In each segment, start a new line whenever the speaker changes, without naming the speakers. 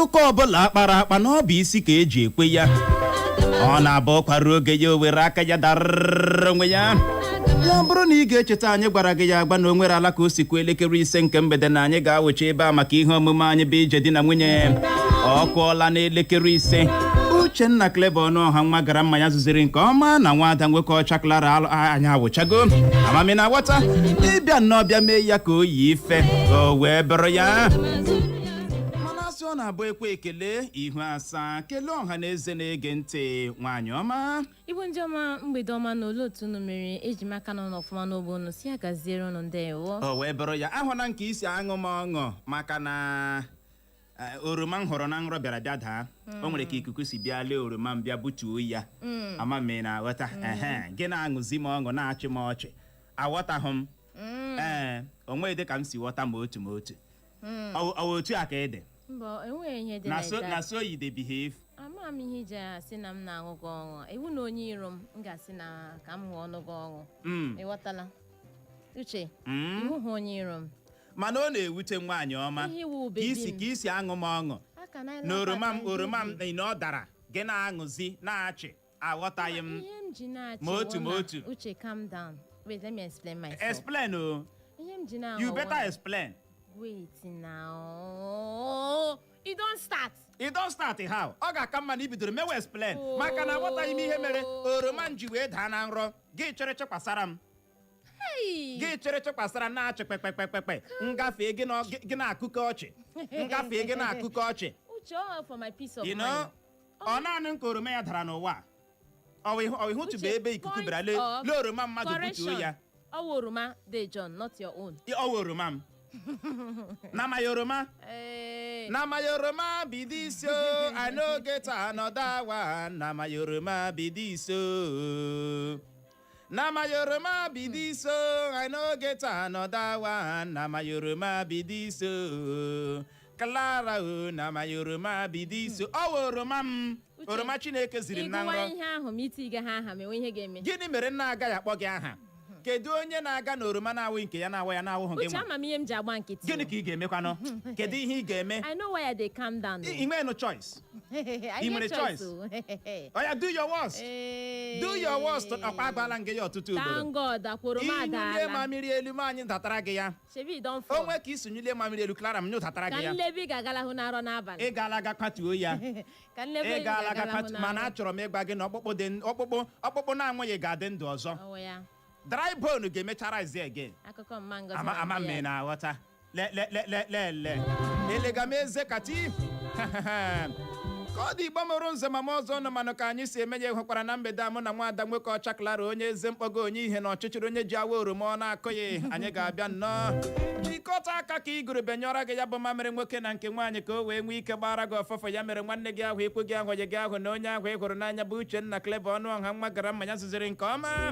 ụka ọbụla akpara akpa na ọ bụ isi ka eji ekwe ya ọ na-abụ kwara oge ya o were aka ya darrrr onwe ya ya bụrụ na ị ga-echeta anyị gwara gị ya agba na o nwere ala ka o sikwa elekere 5 nke mgbede na anyị ga-awụcha ebe a maka ihe omume anyị bụ ije di na nwunye ọ kụọla n'elekere 5 Uchenna Clever Ọnụọha nwa gara mmanya zuziri nke ọma na nwaada nwoke ọcha Clara anyị awụchago amami na aghọta ịbịa nnọọ bịa mee ya ka o yi ife o wee bụrụ ya ọ na-abụ ekwe ekele ihu asaa kelee ọha na eze na-ege ntị nwaanyị ọma
Igbo ndị ọma mgbede ọma na ole otu unu mere eji maka nọ n'ọfụma n'ogbo unu si agaziere unu ndewo
o wee bụrụ ya ahụ na nke isi aṅụ m ọṅụ maka na oroma m hụrụ na nrọ bịara bịa daa o nwere ka ikuku si bịa lee oroma m bịa butuo ya ama m na aghọta gị na-aṅụzi m ọṅụ na-achị m ọchị aghọtaghị m o nweghị dị ka m si ghọta ma otu otu a ka ị dị na so you dey behave.
Ama m ihe iji asị na m na-aṅụ gị ọṅụ iwu na onye iro m ga-asị na ka m ghọọ ọnụ gị ọṅụ ịghọtala Uche iwu hụ onye iro m
mana ọ na-ewute nwaanyị ọma ka isi aṅụ m ọṅụ na oroma m na ọ dara gị na-aṅụzi na-achị aghọtaghị m ma otu
Uche calm down wait let me explain myself.
Explain o
ihe m ji na-aṅụ
you better explain.
Wait now. You don't start.
You don't start how? Ọ ga-aka mma na ibidoro mewe explain maka na aghọtaghị m ihe mere oroma m ji wee daa na nrọ gị chere chekwasara m gị chere chekwasara na-achị kpekpekpekpe ngafee gị na-akụkọ ọchị ngafee gị na-akụkọ ọchị
Uche all for my peace of mind.
ọ naanị nke oroma ya dara n'ụwa ọ ịhụtụbe ebe ikuku bịara lee oroma mmadụ butuo ya
ọ wụ oroma dị John not your own.
ọ wụ oroma m na my oroma na my oroma be this so I no get another one na my oroma be this so na my oroma be this so I no get another one na my oroma be this so Clara na my oroma be this so oroma m oroma Chineke ziri m na nrọ
ihe ahụ m iti ga ha aha mewe ihe ga-eme
gịnị mere nna agaghị akpọ gị aha kedu onye na-aga n'oroma na-awụ nke ya na-awa ya na-awụghị gị
Uche ama m ihe m ji agba nkịtị
gịnị ka ị ga-emekwanụ kedu ihe ị ga-eme
I know why they calm down.
ị nwere no choice ị nwere choice oya do your worst do your worst ọkwa agbala ngị ya ọtụtụ ugboro
thank God akwụrụ m adaala
inyụlie mamiri elu m anyị datara gị ya
Shebi don fall
onwe ka isonyụlie mamiri elu Clara m nyụtatara gị ya
ka nlebi ga-agala hụ n'arọ n'abalị
ị gaala ga kwatuo ya
ka nlebi
ị gaala ga kwatuo mana achọrọ m ịgwa gị na ọkpụkpụ na-anwụghị ga-adị ndụ ọzọ dry bone ga-emechara rise again.
Akụkọ mma ngozi
ama mme na aghọta elega m eze kati ka ọ dị Igbo mụrụ nze mama ọzọ nọ manụ ka anyị si eme ya hụkwara na mgbede amụ na nwaada nwoke ọcha Clara onye eze mkpọgo onye ihe na ọchịchịrị onye ji awa oroma ọ na-akụghị anyị ga-abịa nnọọ jikọta aka ka ị gụrụbe nyọrọ gị ya bụ mamịrị nwoke na nke nwaanyị ka o wee nwee ike gbara gị ọfọfọ ya mere nwanne gị ahụ ikwu gị ahụghị gị ahụ na onye ahụ ị hụrụ n'anya bụ Uchenna Clever Ọnụọha nwa gara mmanya zuziri nke ọma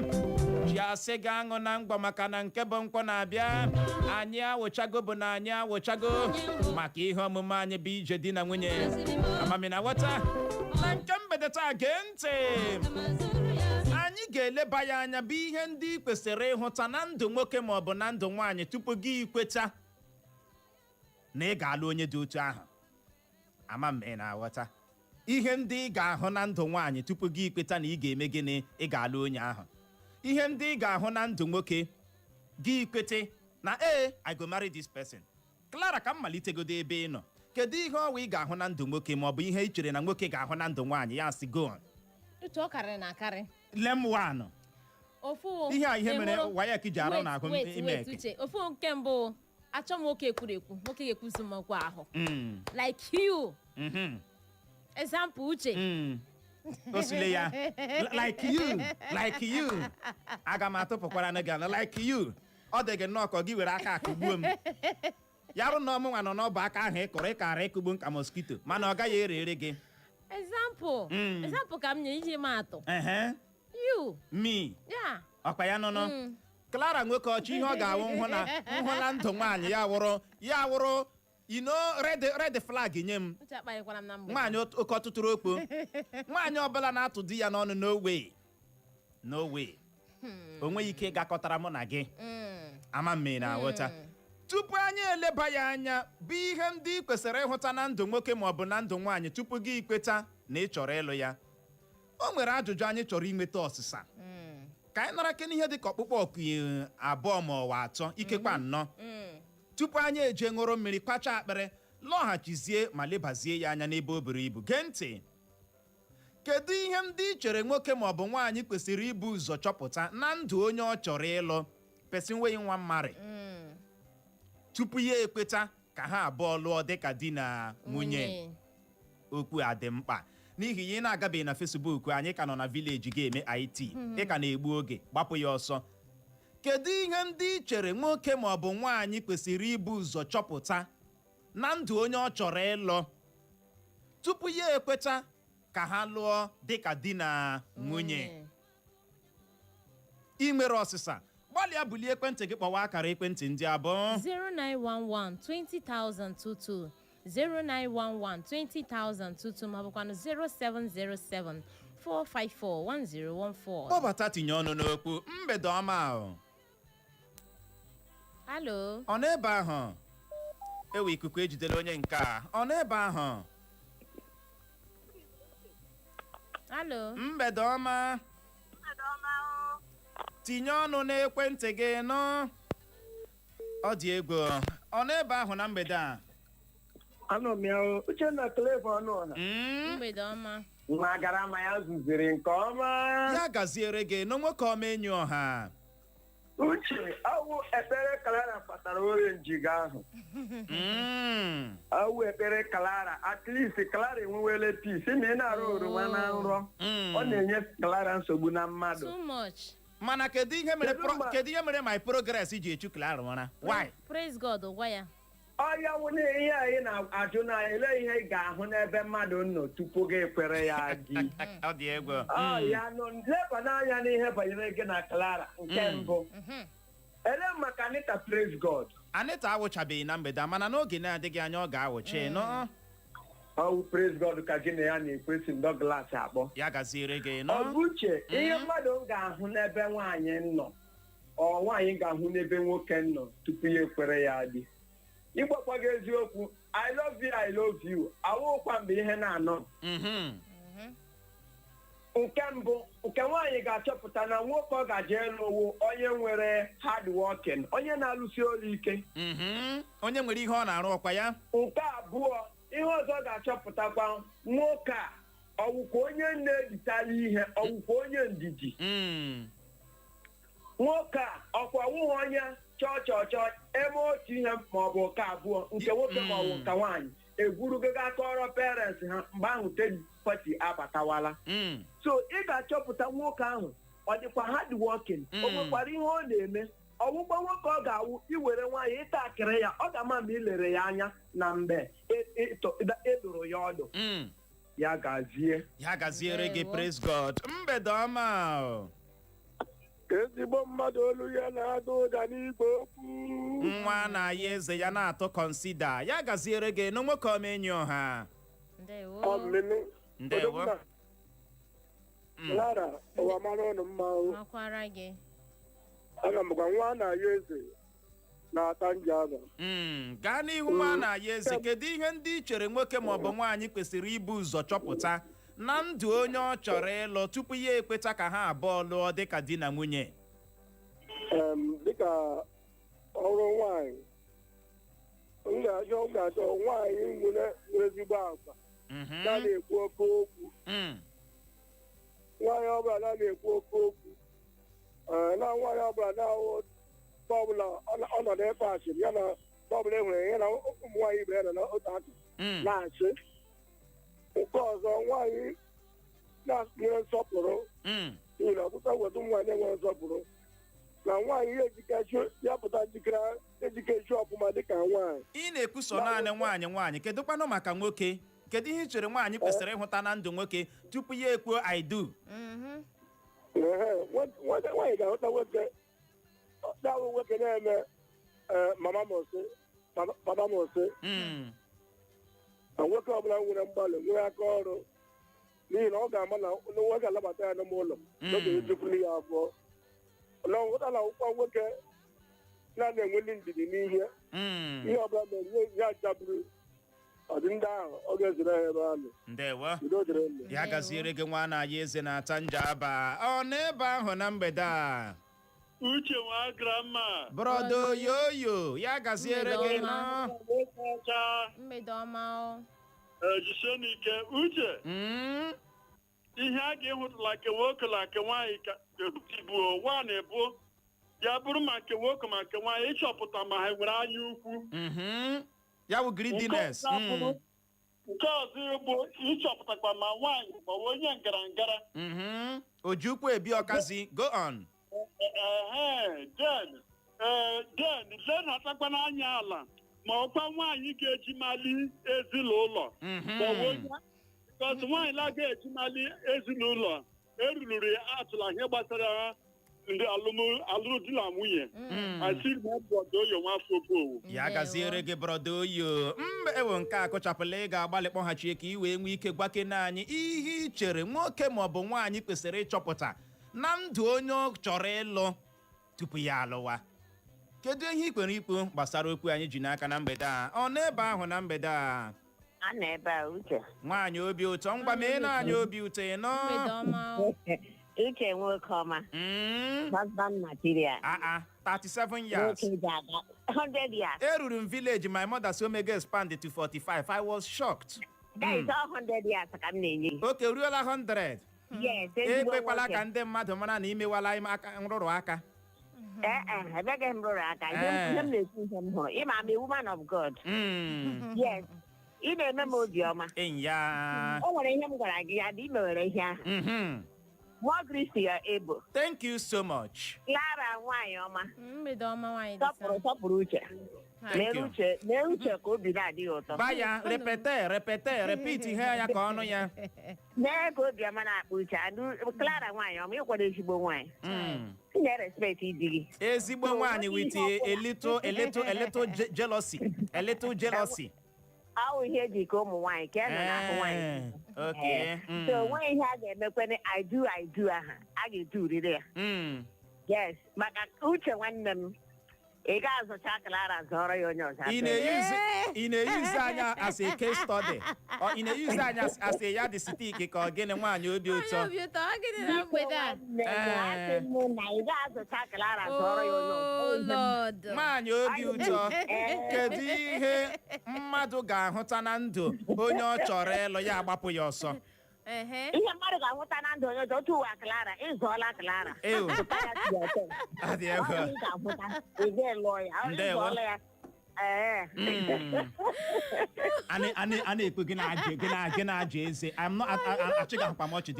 ji asị gị aṅụ na ngwa maka na nke bụ nkwọ na-abịa anyị awụchago bụ na anyị awụchago maka ihe omume anyị bụ ije di na nwunye amami na ghọta na nke mgbede taa gee ntị anyị ga-eleba ya anya bụ ihe ndị kwesịrị ịhụta na ndụ nwoke ma ọ bụ na ndụ nwaanyị tupu gị ikweta na ị ga-alụ onye dị otu ahụ ama m na aghọta ihe ndị ị ga-ahụ na ndụ nwaanyị tupu gị ikweta na ị ga-eme gịnị ị ga-alụ onye ahụ ihe ndị ị ga-ahụ na ndụ nwoke gị ikwete na I go marry this person. Clara ka m malitegodo ebe ị nọ kedu ihe ọwa ị ga-ahụ na ndụ nwoke ma ọ bụ ihe ị chere na nwoke ga-ahụ na ndụ nwaanyị ya si go on
Uche ọ karịrị na akarị
lem one ihe a ihe mere waya ka ji arụ na ahụ ime eke
Uche ofu nke mbụ achọ m nwoke ekwurekwu nwoke ga-ekwuzi m okwu ahụ like you example Uche
osile ya like you aga m atụpụkwara na gị like you ọ dị gị nnọọ ka gị were aka akụgbuo m yarụ na ọmụnwa nọ n'ọba aka ahụ ịkụrụ ịkara ịkụgbu nka mosquito mana ọ gaghị ere gị.
Example ka m nye iji maatụ. You.
Me.
Yeah.
Ọkwa ya nụnụ. Clara nwoke ọchị ihe ọ ga-awụ nhụ na ndụ nwaanyị ya wụrụ red flag nye m. Nwaanyị oke ọtụtụrụ okpo. Nwaanyị ọbụla na-atụ di ya n'ọnụ no way. O nweghị ike ịgakọtara mụ na gị. Ama mme na aghọta. Tupu anyị eleba ya anya bụ ihe ndị ị kwesịrị ịhụta na ndụ nwoke maọbụ na ndụ nwaanyị tupu gị ikweta na ị chọrọ ịlụ ya. O nwere ajụjụ anyị chọrọ inweta ọsịsa. Ka anyị nara kene ihe dị ka ọkpụkpọ ọkụ 2 ma ọ wa 3 ikekwa 4. Tupu anyị eje ṅụrụ mmiri kwacha akpịrị lọghachizie ma lebazie ya anya n'ebe o buru ibu. Gee ntị. Kedu ihe ndị ị chere nwoke maọbụ nwaanyị kwesịrị ibu ụzọ chọpụta na ndụ onye ọ chọrọ ịlụ person wey nwa mmarị tupu ya ekweta ka ha abụọ lụọ dịka di na nwunye? Okwu a dị mkpa n'ihi ya ị na-agabeghị na Facebook anyị ka nọ na village ga-eme IT ị ka na-egbu oge gbapụ ya ọsọ. Kedu ihe ndị ị chere nwoke maọbụ nwaanyị kwesịrị ibu ụzọ chọpụta na ndụ onye ọ chọrọ ịlụ tupu ya ekweta ka ha lụọ dịka di na nwunye? Ị nwere ọsịsa gbalịa bulie ekwentị gị kpọwa akara ekwentị ndị abụọ
0911 20022 0911 20022 ma bụkwanụ 0707 454 1014.
Kpọbata tinye ọnụ n'okwu. Mgbede ọma ahụ.
Alo.
Ọ n'ebe ahụ? Ewe ikuku ejidela onye nke a. Ọ n'ebe ahụ?
Alo.
Mgbede ọma. Tinye ọnụ n'ekwentị gị nọ. Ọ dị egwu. Ọ n'ebe ahụ na mgbede a?
Anọ m ya Uchenna Clever ọnụ ọha.
Mgbede ọma.
Nwa gara ma ya zuziri nke ọma.
Ya gaziere gị na nwoke ọma enyi ọha.
Uche awụ ekpere Clara kpatara orenji gị ahụ. Awụ ekpere Clara at least Clara enwewele peace. Ime ị na-arụ oroma na nrọ. Ọ na-enye Clara nsogbu na mmadụ.
Too much.
Mana kedu ihe mere my progress ji echu Clara ụra? Why?
Praise God, gwa ya.
Ọya wụ na ihe anyị na-ajụ na ele ihe ị ga-ahụ n'ebe mmadụ nọ tupu gị ekwere ya gị.
Ọ dị egwu.
Ya nọ leba n'anya n'ihe banyere gị na Clara nke mbụ. Ele maka Anita praise God.
Anita awụchabeghị na mgbede mana n'oge na-adịghị anya ọ ga-awụchi nọ.
Ọwụ praise God ka gị na ya na-ekwesị ndọ glaasị akpọ.
Ya gaziere gị nọ.
Ọ bụ uche ihe mmadụ ga-ahụ n'ebe nwaanyị nọ ọ nwaanyị ga-ahụ n'ebe nwoke nọ tupu ya ekwere ya dị. Ịgbakwa gị eziokwu I love you awụkwa mgbe ihe na-anọ. Nke mbụ nke nwaanyị ga-achọpụta na nwoke ọ gaje ịlụwo onye nwere hard working onye na-alụsi ọrụ ike.
Onye nwere ihe ọ na-arụ ọkwa ya.
Nke abụọ ihe ọzọ ga-achọpụtakwa nwoke a ọwụkwa onye na-ejitara ihe ọwụkwa onye ndidi. Nwoke a ọkwa nwụghị onye chọọ eme otu ihe maọbụ nke abụọ nke nwoke maọbụ nke nwaanyị egwurugo akọrọ parents ha mgbe ahụ third party abatawala. So ị ga-achọpụta nwoke ahụ ọ dịkwa hard working o nwekwara ihe ọ na-eme ọgbụgbọ nwoke ọ ga-awụ iwere nwaanyị ịta akịrị ya ọ ga-ama ma ilere ya anya na mgbe edoro ya ọdụ. Ya
gaziere gị praise God. Mgbede ọma.
Ezigbo mmadụ olu ya na-ada ụda n'igwe okwu.
Nwa na-aya eze ya na-atụ kọnsida. Ya gaziere gị na nwoke ọma enyi ọha.
Ndewo.
Clara ụwa mara ọnụ mma.
Makwara gị.
Aga m gwa nwa na-aya eze na-ata njaba.
Gaa n'ihu nwa na-aya eze. Kedu ihe ndị ị chere nwoke maọbụ nwaanyị kwesịrị ibu ụzọ chọpụta na ndụ onye ọ chọrọ ịlụ tupu ya ekweta ka ha abụọ lụọ dịka di na nwunye?
Dịka ọrụ nwaanyị m ga-achọ nwaanyị nwere ezigbo agwa na-ekwu oke okwu. Nwaanyị ọbụla na-ekwu oke okwu na nwaanyị ọbụla na-ahụ ọbụla ọnọdụ ebe asịrị ya na ọbụla enwere ya na ụmụ nwaanyị ibe ya nọ n'otu akụ na-asị. Nke ọzọ nwaanyị na-nwere nsọpụrụ n'ihi na ọtụtụ wetu nwaanyị enwere nsọpụrụ na nwaanyị ya pụta ejikechi ọfụma dịka nwaanyị
ị na-ekwuso naanị nwaanyị kedụkwanụ maka nwoke? Kedu ihe ị chere nwaanyị kwesịrị ịhụta na ndụ nwoke tupu ya ekwuo I do?
Nwaanyị ga-ahụta nwoke na-eme mama m ose na nwoke ọbụla nwere mgbalị nwere aka ọrụ n'ihi na ọ ga-ama na nwoke alabata ya n'ime ụlọ n'oge ejupụrụ ya abụọ na nghọta na akwụkwọ nwoke na-enweli ndidi n'ihe ihe ọbụla mere ya jaburu ọdị ndị ahụ ọ ga-ezere ha ebe ahụ.
Ndewo ya gaziere gị nwa na-aya eze na-ata njaba ọ n'ebe ahụ na mgbede a.
Uche nwa grandma.
Brodo yoyo ya gaziere gị nọ.
Mgbede ọma.
Jisenike Uche. Ihe a ga-ehụtụla nke nwoke na nke nwaanyị ka ebuo nwa na-ebu ya bụrụ ma nke nwoke ma nke nwaanyị ịchọpụta ma ha nwere anya ukwu.
Ya bụ greediness.
Nke ọzọ bụ ịchọpụtakwa ma nwaanyị ma onye ngara.
Ojukwu ebi ọkazi go on.
Den atakwa n'anya ala ma ọkwa nwaanyị ga-eji mali ezinụlọ because nwaanyị na-aga eji mali ezinụlọ erururu atụla ihe gbasara ndị alụmdi na nwunye
ya gaziere gị brodo oyo mba ewo nke a kụchapụla ị ga-agbalị kpọghachi ka ị wee nwee ike gwakene anyị ihe ị chere nwoke maọbụ nwaanyị kwesịrị ịchọpụta na ndụ onye ọ chọrọ ịlụ tupu ya alụwa. Kedu ihe ị kwere ikwu gbasara okwu anyị ji n'aka na mgbede a? Ọ n'ebe ahụ na mgbede a?
A n'ebe a Uche.
Nwaanyị obi ụtọ ngwa mee na anyị obi ụtọ ịnọ.
Uche nwoke ọma. Husband material.
37 years.
100 years.
Eruru m village my mother so mega expanded to 45. I was shocked.
That is all 100 years ka m na-enye.
Okay, ruola 100.
Yes.
Ekwekwala ka ndị mmadụ mara na imewala nrụrụ aka.
Ebeghị m rụrụ aka. Ihe m na-ekwu ihe m hụrụ. Ịma m a woman of God. Yes. Ị na-eme m obiọma.
Ya.
O nwere ihe m gwara gị ya dị imewere ihe ahụ. More grace to your able.
Thank you so much.
Clara nwaanyị ọma.
Mgbede ọma nwaanyị
Sọpụrụ Uche. Mee Uche ka obi na-adịghị ụtọ.
Vaya, repeat ihe ya ka ọnụ ya.
Mee ka obi ọma na-akpa Uche. Clara nwaanyị ọma ịkwado ezigbo nwaanyị. Ị na-respect di gị.
Ezigbo nwaanyị with a little jealousy.
Awụ ihe eji ka ụmụ nwaanyị ka nọ n'ahụ nwaanyị.
Okay.
So onwe ihe a ga-emekwana I do aha a ga-edu uriri ya. Yes, maka Uche nwanne m ị ga-azụcha Clara zọrọ ya onye ọzọ.
Ị na-eyuze anya as a case study. Ị na-eyuze anya as a yardstick ka ọ gịnị nwaanyị obi ụtọ.
Obi ụtọ ọ gịnị na mgbede a?
Asị m na ị ga-azụcha Clara zọrọ ya onye ọzọ.
Nwaanyị obi ụtọ. Kedu ihe mmadụ ga-ahụta na ndụ onye ọ chọrọ ịlụ ya agbapụ ya ọsọ?
Ihe mmadụ ga-ahụta na ndụ onye ọzọ otu ụwa Clara ịzọọla Clara.
Adị egwu.
Ị ga-elụ ya. Ịzọọla ya.
A na-ekpe gị na-aja eze. Achịghị ahụkwa m ọchị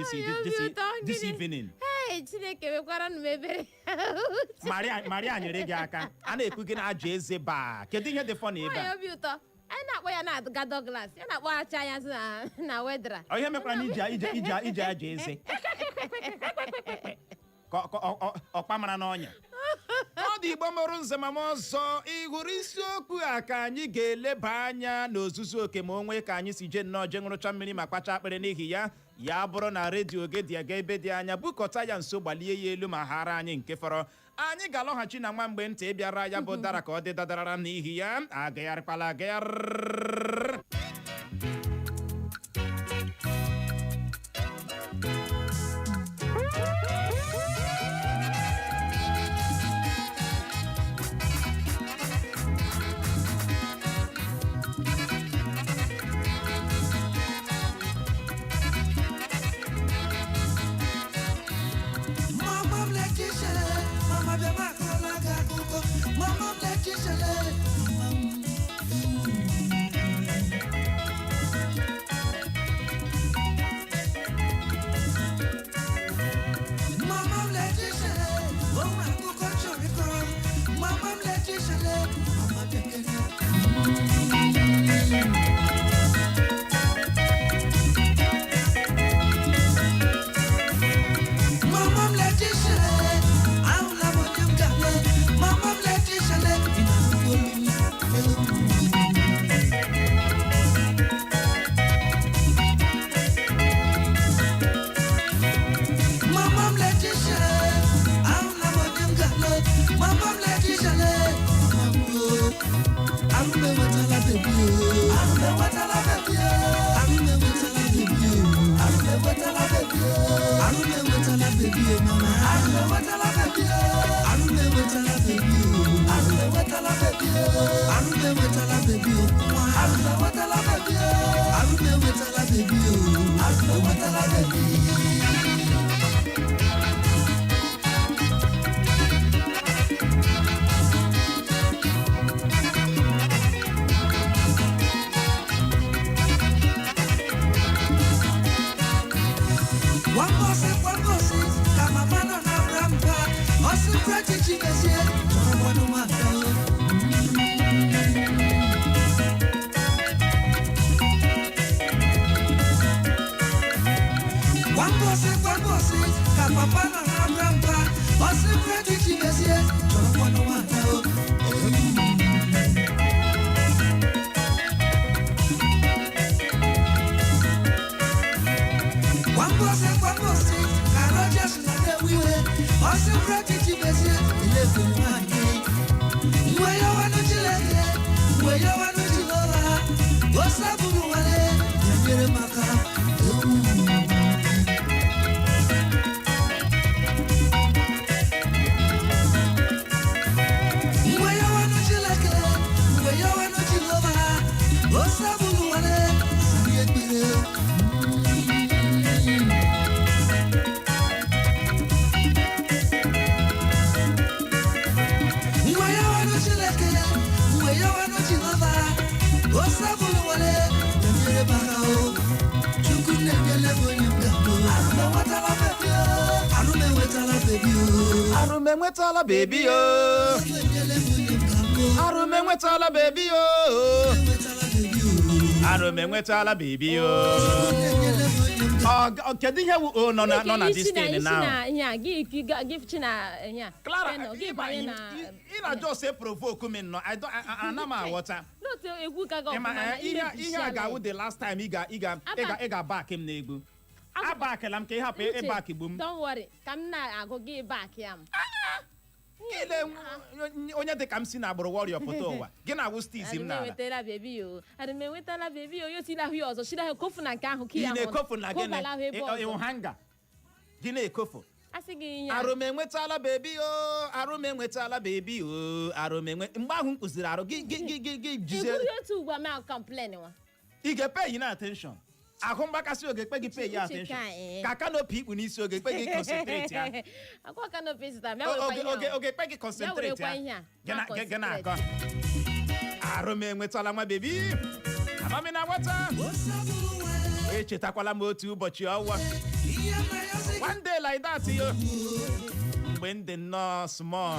this evening.
Chineke mekwara m ebere.
Maria nyere gị aka. A na-ekpe gị na-aja eze baa. Kedu ihe dị fọ na ebe a?
Obi ụtọ. Anyị na-akpọ ya na-aga Douglas. Ya na-akpọ acha anya na Wedra.
Ihe mekwara na ije aja eze. Ọkpa mara n'ọnya. Ọ dị Igbo mụrụ nze ma m ọzọ ị hụrụ isiokwu a ka anyị ga-eleba anya n'ozuzu oke ma onwe ka anyị si je nnọọ je ṅụrụcha mmiri ma kpacha akpịrị n'ihi ya bụrụ na redio gị dị aga ebe dị anya bukọta ya nso gbalie ya elu ma hara anyị nke fọrọ anyị ga-alọghachi na nwa mgbe ntị ịbịara ya bụ dara ka ọ dị dadarara n'ihi ya agagharịkwala agagharị. Arume nwetala baby yo. Arume nwetala baby yo. Arume nwetala baby yo. Kedu ihe wu nọ na this thing now? Clara, ị na just say provoke me no. Ana m aghọta. Ihe a ga-awụ the last time ị ga back him n'egwu. Abakela m ka ị hapụ ịbak igbu m.
Don't worry, ka m na-agụ gị back ya m.
Ile onye dị ka m si na agbụrụ warrior pụta ụwa. Gị na-awụ stiz m n'ala.
Enwetala baby yo. Enwetala baby yo. Yo tila ahụ ya ọzọ. Shida ha kofu na nke ahụ ka ya
hụ. Ị na-ekofu na gịnị? Ịwụ hanga. Gị na-ekofu.
Asị gị ya.
Arume enwetala baby yo. Arume enwetala baby yo. Arume enwe. Mgbe ahụ m kụziri arụ gị jizie.
Ekwuru otu ugbu a ma complain wa.
Ị ga-pay yi na attention. Ahụ mgbakasị oge ekpe gị pay ya attention. Ka kanopi ikpu n'isi oge ekpe gị concentrate ya.
Akwa kanopi sita m ya wekwa ihe.
Oge ekpe gị concentrate ya. Gị na-akọ. Arume enwetala nwa baby. Amami na nweta. Echetakwala m otu ụbọchị ọnwa. One day like that yo. Mgbe ndị nọ small.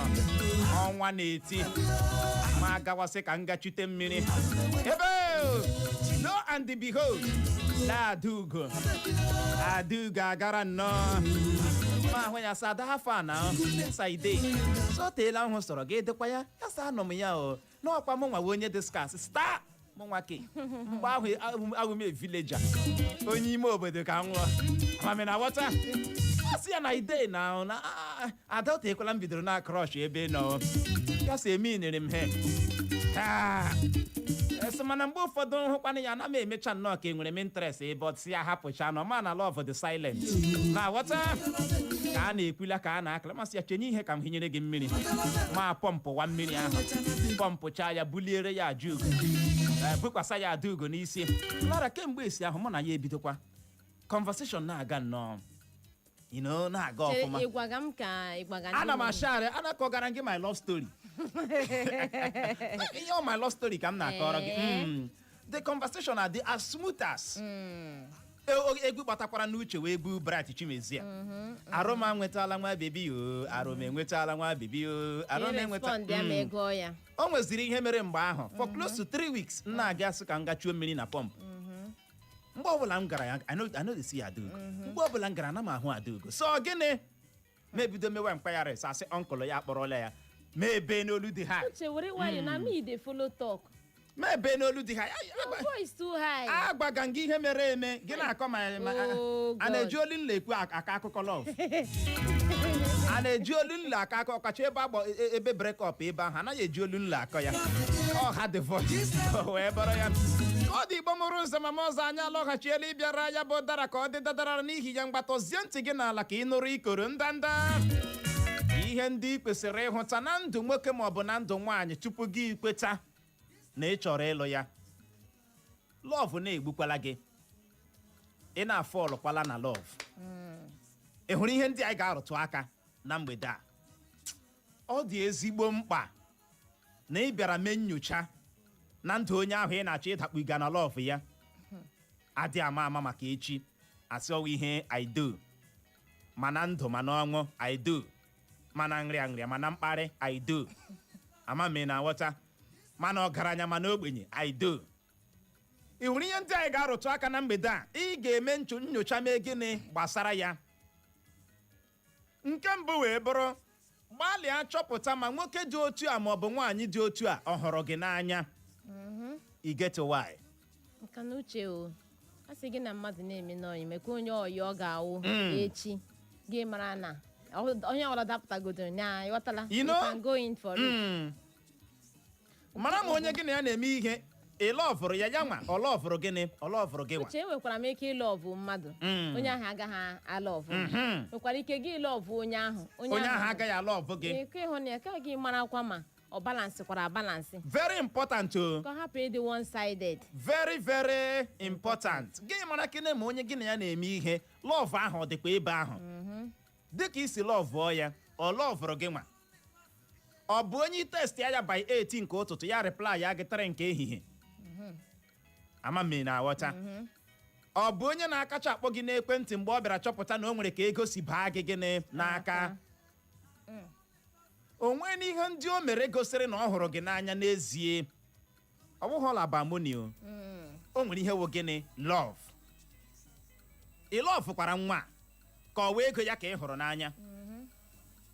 Ọnwa na-eti. Ma agawasị ka m gachute mmiri. Ebe! Lo and behold. Adugo agara nnọọ. Ma ahụ ya sa daha fa na saide. So teela ahụ sọrọ gị edekwa ya. Ya sa anọ m ya o. N'ọkwa m nwa onye dị skas. Star! M nwa ke. Mgbe ahụ m villager. Onye ime obodo ka m nwụọ. Amami na wọta. Asị ya na ide na adọta ekwela m bidoro na crush ebe nọ. Ya sa eme inere m he. Mana mgbe ụfọdụ nhụkwana ya na m emecha nnọọ ka enwere m interest but si ya hapụcha nọ ma na love the silent na ghọta ka a na-ekwula ka a na-akala masị ya chenye ihe ka m hinyere gị mmiri ma pọmpụwa mmiri ahụ pọmpụcha ya buliere ya ajugo bukwasa ya adugo n'isi Clara kemgbe esi ahụ mụ na ya ebidokwa conversation na-aga nnọọ na-aga ọfụma ana m ashari ana kọgara gị my love story ihe my love story ka m na-akọrọ gị the conversation are as smooth as egwu gbatakwara n'uche wee egwu Bright Chimezie Arụma nwetala nwa bebi yo Arụma enwetala nwa bebi yo Arụma enwetala o nweziri ihe mere mgbe ahụ for close to 3 weeks nna aga asị ka m gachuo mmiri na pump mgbe ọbụla m gara ya I know the see Adugo mgbe ọbụla m gara na m ahụ Adugo so gịnị mebido mewe mkpagharị sasị ọnkụlụ ya akpọrọla ya mebe n'olu dị ha mebe n'olu dị ha agbaga gị ihe mere eme gị na-akọ ma a na-eji olu nla ekwu aka akụkọ love a na-eji olu nla aka akọ ọkacha ebe break up ebe ahụ anaghị eji olu nla akọ ya ọha dị voice wee bụrụ ya ọ dị Igbo mụrụ nze ma ọzọ anyị alọghachiela ịbịara ya bụ ụdara ka ọ dị dadara n'ihi ya mgbatọzie ntị gị n'ala ka ị nụrụ ikoro ndanda ihe ndị ị kwesịrị ịhụta na ndụ nwoke maọbụ na ndụ nwaanyị tupu gị ikweta na ị chọrọ ịlụ ya. Lọvụ na-egbukwala gị, ị na-afọlụkwala na lọvụ. Ị hụrụ ihe ndị anyị ga-arụtụ aka na mgbede a? Ọ dị ezigbo mkpa na ị bịara mee nnyocha na ndụ onye ahụ ị na-achọ ịdakpuga na lọvụ ya. Adị ama maka echi asị ọwa ihe I do, mana ndụ mana ọṅụ I do, mana nrịa mana mkparị I do, ama m na nghọta, mana ọgaranya mana ogbenye I do. Ị hụrụ ihe ndị anyị ga-arụtụ aka na mgbede a? Ị ga-eme nnyocha mee gịnị gbasara ya. Nke mbụ wee bụrụ gbalịa chọpụta ma nwoke dị otu a maọbụ nwaanyị dị otu a ọ hụrụ gị n'anya. I get why?
Nka na uche o, a sị gị na mmadụ na-eme n'ọyị mekwa onye ọyị ọ ga-awụ echi gị mara na onye ọbụla dapụtagodo nya ịghọtala.
You know?
You can go in for it.
Mara ma onye gị na ya na-eme ihe ị lọvụrụ ya ya nwa ọ lọvụrụ gịnị ọ lọvụrụ gị nwa.
Uche, enwekwara m ike ịlọvụ mmadụ onye ahụ agaghị alọvụ nwekwara ike gị lọvụ onye ahụ
onye ahụ agaghị alọvụ gị.
ike ịhụ na ya ka gị marakwa ma ọ balansịkwara abalansị
Very important o.
ka ọ hapụ ịdị one sided.
Very very important. Gị mara kene ma onye gị na ya na-eme ihe lọvụ ahụ ọ dịkwa ebe ahụ dịka isi lọvụọ ya ọ lọvụrụ gị nwa. Ọ bụ onye test ya by 8 nke ụtụtụ ya reply ya gị 3 nke ehihie. Ama m na aghọta. Ọ bụ onye na-akacha akpọ gị n'ekwentị mgbe ọ bịara chọpụta na o nwere ka ego si baa gị gịnị n'aka. O nwee n'ihe ndị o mere gosiri na ọ hụrụ gị n'anya n'ezie. Ọ bụghị ọla bamoni o. O nwere ihe wụ gịnị love. Ị lọvụkwara nwa ka ọ wee ego ya ka ị hụrụ n'anya,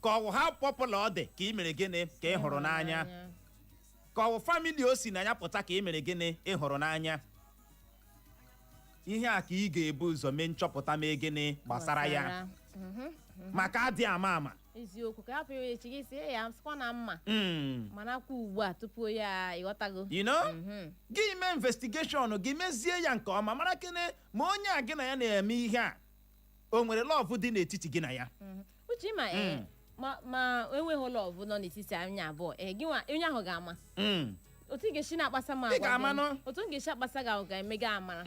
ka ọ wụ ha pọpụla ọ dị ka ị mere gịnị ka ị hụrụ n'anya, ka ọ wụ famili o si na ya pụta ka ị mere gịnị ị hụrụ n'anya. Ihe a ka ị ga-ebu ụzọ mee nchọpụta mee gịnị gbasara ya maka adị ama
eziokwu ka hapụ echi gị si ya sịkwa na mma manakwa ugbu a tupu ya ịghọtago.
you know gị mee investigeshọn gị mezie ya nke ọma mara kene ma onye a gị na ya na-eme ihe a o nwere lọvụ dị n'etiti gị na ya.
Uche ma enweghị lọvụ nọ n'etiti anyị abụọ gị nwa onye ahụ ga-ama otu ị ga-esi na-akpasa m agwa otu m ga-esi akpasa gị ahụ ga-eme gị amara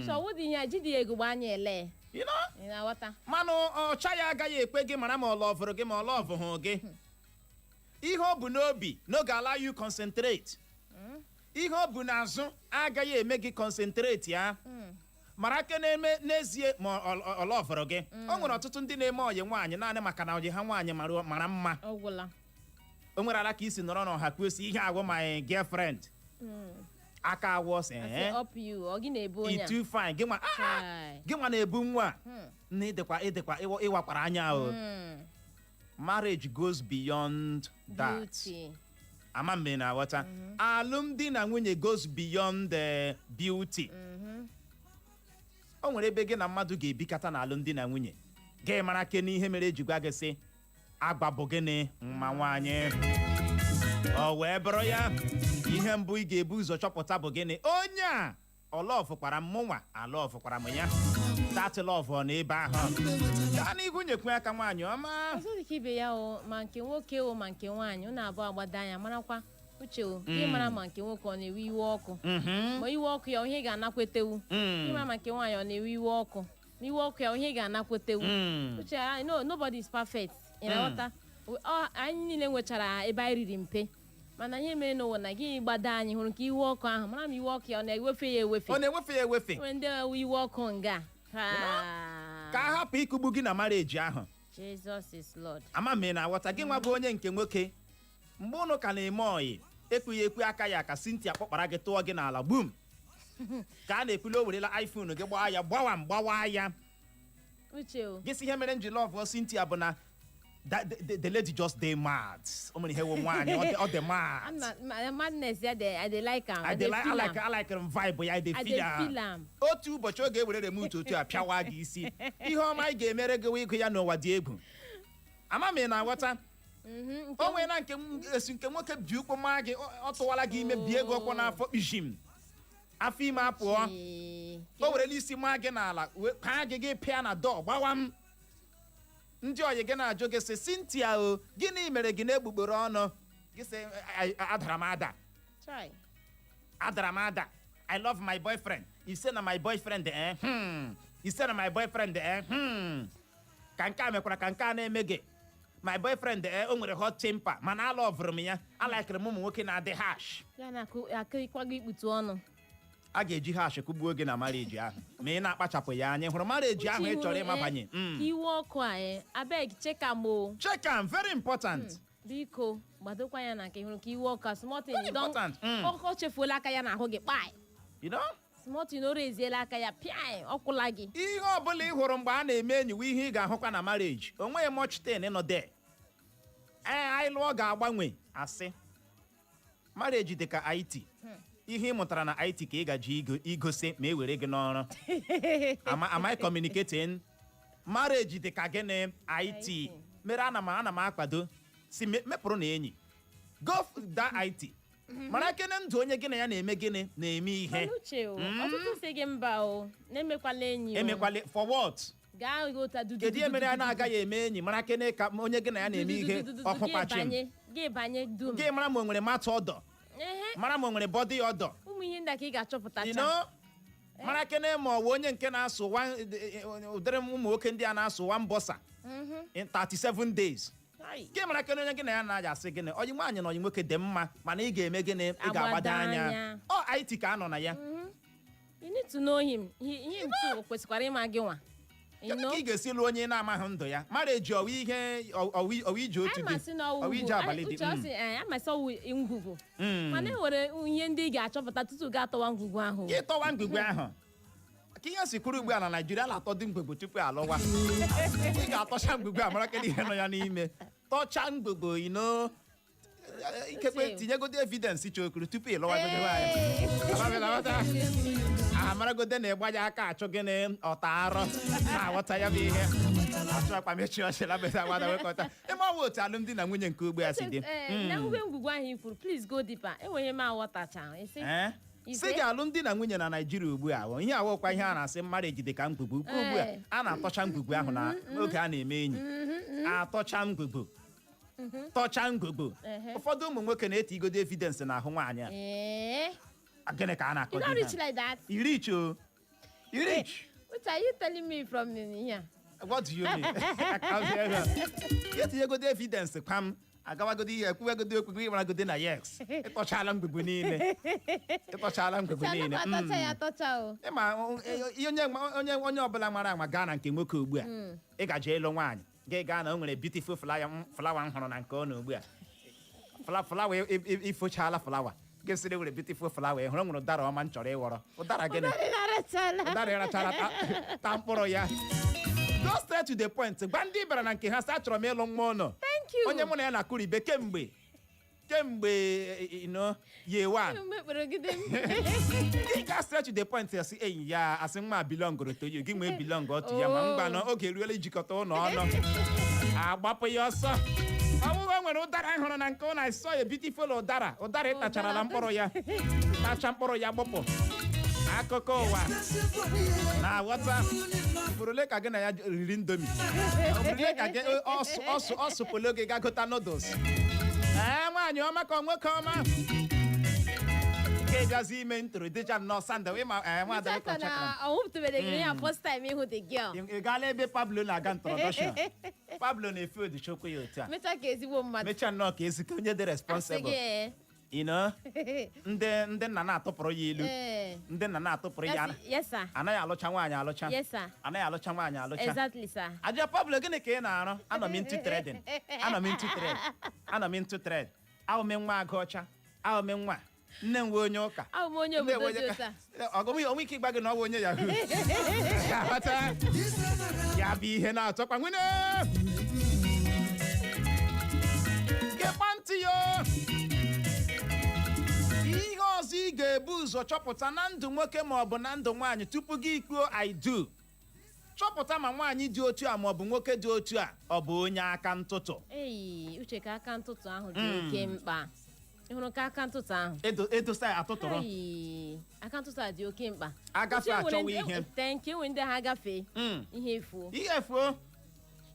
so ọ wụdị ihe ji dị ego gba anya ele ị na-aghọta.
Manụ ọcha ya agaghị ekwe gị mara ma ọ lọvụrụ gị ma ọ lọvụghị gị. Ihe ọ bụ n'obi n'oge allow you concentrate. Ihe ọ bụ n'azụ agaghị eme gị concentrate ya. Mara aka na-eme n'ezie ma ọ lọvụrụ gị. O nwere ọtụtụ ndị na-eme ọyị nwaanyị naanị maka na ọyị ha nwaanyị mara mma. O nwere ala ka isi nọrọ n'ọha kwesị ihe agwụ my girlfriend. Aka awọ sị too fine gị nwa na-ebu nwa na ịdịkwa ịwakwara anya o. Marriage goes beyond that. Ama m na aghọta. Alụmdi na nwunye goes beyond the beauty. O nwere ebe gị na mmadụ ga-ebikata na alụmdi na nwunye gị mara ke n'ihe mere eji gwa gị sị agba bụ gịnị mma nwaanyị. Ọ wee bụrụ ya ihe mbụ ị ga-ebu ụzọ chọpụta bụ gịnị onye a ọ lọvụkwara m mụnwa alọvụkwara m ya. That love ọ n'ebe ahụ gaa n'ihu nyekwe aka nwaanyị ọma.
Ọzọ dị ka ibe ya o ma nke nwoke o ma nke nwaanyị unu abụọ agbada anya marakwa uche o gị mara ma nke nwoke ọ na-ewe iwe ọkụ ma iwe ọkụ ya ihe ga-anakwetewu gị mara ma nke nwaanyị ọ na-ewe iwe ọkụ ma iwe ọkụ ya ihe ga-anakwetewu. Uche nobody is perfect. Ị na-aghọta anyị niile nwechara ebe anyị riri mpe mana ihe mere n'ụwa na gị gbada anyị hụrụ ka iwe ọkụ ahụ mara ma iwe ọkụ ya ọ na-ewefe ya ewefe.
Ọ na-ewefe ya ewefe.
Nwere ndị iwe ọkụ nga
ka a hapụ ịkụgbu gị na marriage ahụ.
Jesus is Lord.
Ama m na aghọta gị nwa bụ onye nke nwoke mgbe ụnụ ka na-eme ọyị ekweghị ekwe aka ya ka Cynthia kpọkpara gị tụọ gị n'ala gbum ka a na-ekwuli o werela iPhone gị gbawa ya.
Uche o
gị si ihe mere nji love Cynthia bụ na the lady just dey mad. O nwere ihe wụ nwaanyị ọ dị mad.
Madness ya I dey like am.
I like vibe ya I dey feel am. Otu ụbọchị ọ ga-ewere remote otu a pịawa gị isi ihe ọma ị ga-emere gị ịgụ ya n'ụwa dị egwu. Ama m na aghọta o nwere na nke nwoke ji ụkwụ maa gị ọ tụwara gị ime bie gị ọkwọ n'afọ kpishim afọ ime apụọ o were n'isi maa gị n'ala kaa gị pịa na dọọ gbawa m ndị oyi gị na-ajụ gị sị Cynthia o gịnị mere gị na-egbugbere ọnụ gị sị adara m ada I love my boyfriend you say na my boyfriend you say na my boyfriend ka nke a mekwara ka nke a na-eme gị my boyfriend o nwere hot temper mana alọvụrụ m ya alaikere m ụmụ nwoke na-adị hash
ya na-akụkwa gị ikputu ọnụ
a ga-eji hash kụgbuo gị na marriage ahụ ma ị na-akpachapụ ya anya hụrụ marriage ahụ ị chọrọ ịmabanye
iwe ọkụ a abeg check am o
check am very important
biko gbadokwa ya na nke hụrụ ka iwe ọkụ a smotin
important
ọ chefuola aka ya n'ahụ gị kpai
you know
smotin o reziela aka ya pịa ọkwụla gị
ihe ọbụla ị hụrụ mgbe a na-eme enyi wu ihe ị ga-ahụkwa na marriage o nweghị much ten nọ there anyị lụọ ga-agbanwe asị marriage dị ka IT ihe ị mụtara na IT ka ị gaji igosi ma e were gị n'ọrụ am I communicating marriage dị ka gịnị IT mere ana m akwado si mepụrụ na enyi go that IT mara kene ndụ onye gị na ya na-eme gịnị na-eme ihe
ọtụtụ si gị mba o na-emekwala enyi
emekwala for what
gaa ghọta dudu
kedu ihe mere a na-agaghị eme enyi mara kene ka onye gị na ya na-eme ihe ọkụ kpachim
gị banye dum
gị mara ma o nwere matụ ọdọ mara ma o nwere bọdị ọdọ
ụmụ ihe ndị ka ị ga-achọpụta
mara kene ma ọ bụ onye nke na-asụ ụdịrị ụmụ nwoke ndị a na-asụ mbọsa in 37 days gị mara kene onye gị na ya na-aja asị gịnị onye nwaanyị na onye nwoke dị mma mana ị ga-eme gịnị ị ga-agbado anya ọ IT ka anọ na ya
you need to know him him too kwesịkwara ịma gị nwa
ka ị ga-esi lụ onye na-amaghị ndụ ya marriage ọwa ije otu dị ọwa ije abalị dị
amasị ọwụ ngwugwu mana e nwere ihe ndị ị ga-achọpụta tutu ga-atọwa ngwugwu ahụ
gị tọwa ngwugwu ahụ ka ihe si kwuru ugbu a na Naịjirịa na-atọ dị ngwugwu tupu alụwa ị ga-atọcha ngwugwu a mara kedụ ihe nọ ya n'ime tọcha ngwugwu ikekwe tinyegodi evidence chokuru tupu ị lụwa amaragode na-egbaja aka achụ gịnị ọta arọ na-aghọta ya bụ ihe achụ akpa mechi ọchịla beta agbada wekọta ịma ọwa otu alụmdi na nwunye nke ugbu a si dị
na ube ngwugwu ahụ i kwuru please go deeper enweghị m aghọtacha
si gị alụmdi na nwunye na Naịjirịa ugbu a ihe awụkwa ihe a na-asị marriage dị ka ngwugwu ukwu ugbu a na-atọcha ngwugwu ahụ na oge a na-eme enyi atọcha ngwugwu tọcha ngwugwu ụfọdụ ụmụ nwoke na-eti igodo evidence n'ahụ nwaanyị a gịnị ka a na-akọ
you don't reach like that
you reach o you reach
what are you telling me from here
what do you mean etinyegodi evidence kwam agawagodi ihe ekwuwegodi okwu gị maragodi na yes ịtọchala ngwugwu niile ịma onye ọbụla mara ama gaa na nke nwoke ugbu a ị gaje ịlụ nwaanyị gị gaa na o nwere beautiful flawa m hụrụ na nke ọ na ugbu a flawa ifochala flawa gị sịrị nwere beautiful flawa hụrụ nwere ụdara ọma m chọrọ ịghọrọ ụdara gịnị ụdara ịrachara ta mkpụrụ ya go straight to the point gwa ndị bịara na nke ha sị achọrọ m ịlụ nwa ụlọ onye mụ na ya na-akụribe kemgbe year one ị ga straight to the point asị enyi ya asị nwa bilongoro to you gị nwee bilong otu ya ma mgba na oge eruola ijikọta ụlọ ọnụ agbapụ ya ọsọ ọbụghị nwere ụdara hụrụ na nke ọ na-asọ ya beautiful ụdara ịtacharala mkpụrụ ya tacha mkpụrụ ya gbụpụ akụkọ ụwa na-aghọta bụrụle ka gị na ya riri ndomi bụrụle ka gị ọsụpụlụ gị ga gota noodles nwaanyị ọma ka nwoke ọma nke bịazi ime introduction nọ sandal ị gaala ebe Pablo na-aga introduction Pablo na-efe odichokwu ya otu a mecha nnọọ ka ezike onye dị responsible ndị nna na-atụpụrụ ya ilu ndị nna na-atụpụrụ ya anaghị alụcha nwaanyị alụcha anaghị alụcha nwaanyị alụcha aja Pablo gịnị ka ị na-arụ anọ m into trading ahụ m nwa agụ ọcha ahụ m nwa nne m onye ụka onwe ike ịgba gị na ọ bụ onye yahoo ya bụ ihe na-atọkwa nwunye gekwa ntị ya ihe ọzọ ị ga-ebu ụzọ chọpụta na ndụ nwoke ma ọ bụ na ndụ nwaanyị tupu gị kwuo I do chọpụta ma nwaanyị dị otu a maọbụ nwoke dị otu a ọ bụ onye aka ntụtụ.
Ei, uche ka aka ntụtụ ahụ dị oke mkpa. Ị hụrụ ka aka ntụtụ ahụ?
Edosa ya atụtụrụ.
Ei, aka ntụtụ a dị oke mkpa.
Agafe achọwa ihe.
Nke enwe ndị ha agafee ihe efuo.
Ihe efuo.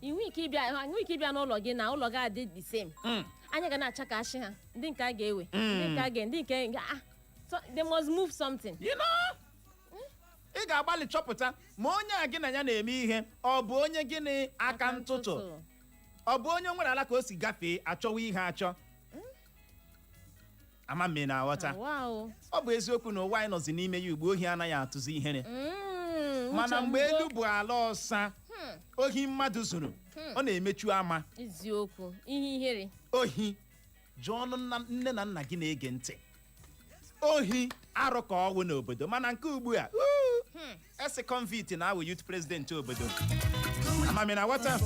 Inwe ike ịbịa n'ụlọ gị na ụlọ gị adị the same. Anya ga na-acha ka ashị ha. Ndị nke a ga-ewe. Ndị nke a ga ndị nke so they must move something.
You know? Ị ga-agbalị chọpụta ma onye a gị na ya na-eme ihe ọ bụ onye gịnị aka ntụtụ. Ọ bụ onye nwere ala ka o si gafee achọwa ihe achọ. Ama mme na aghọta. Ọ bụ eziokwu na ụwa anyị nọzi n'ime ya ugbu ohi anaghị atụzi ihere. Mana mgbe elu bụ ala ọsa ohi mmadụ zuru ọ na-emechu ama.
Eziokwu ihe ihere.
Ohi jụọ ọnụ nne na nna gị na-ege ntị. Ohi arụ ka ọwụ n'obodo mana nke ugbu a esi convict na-awụ youth president obodo. Amami na aghọta.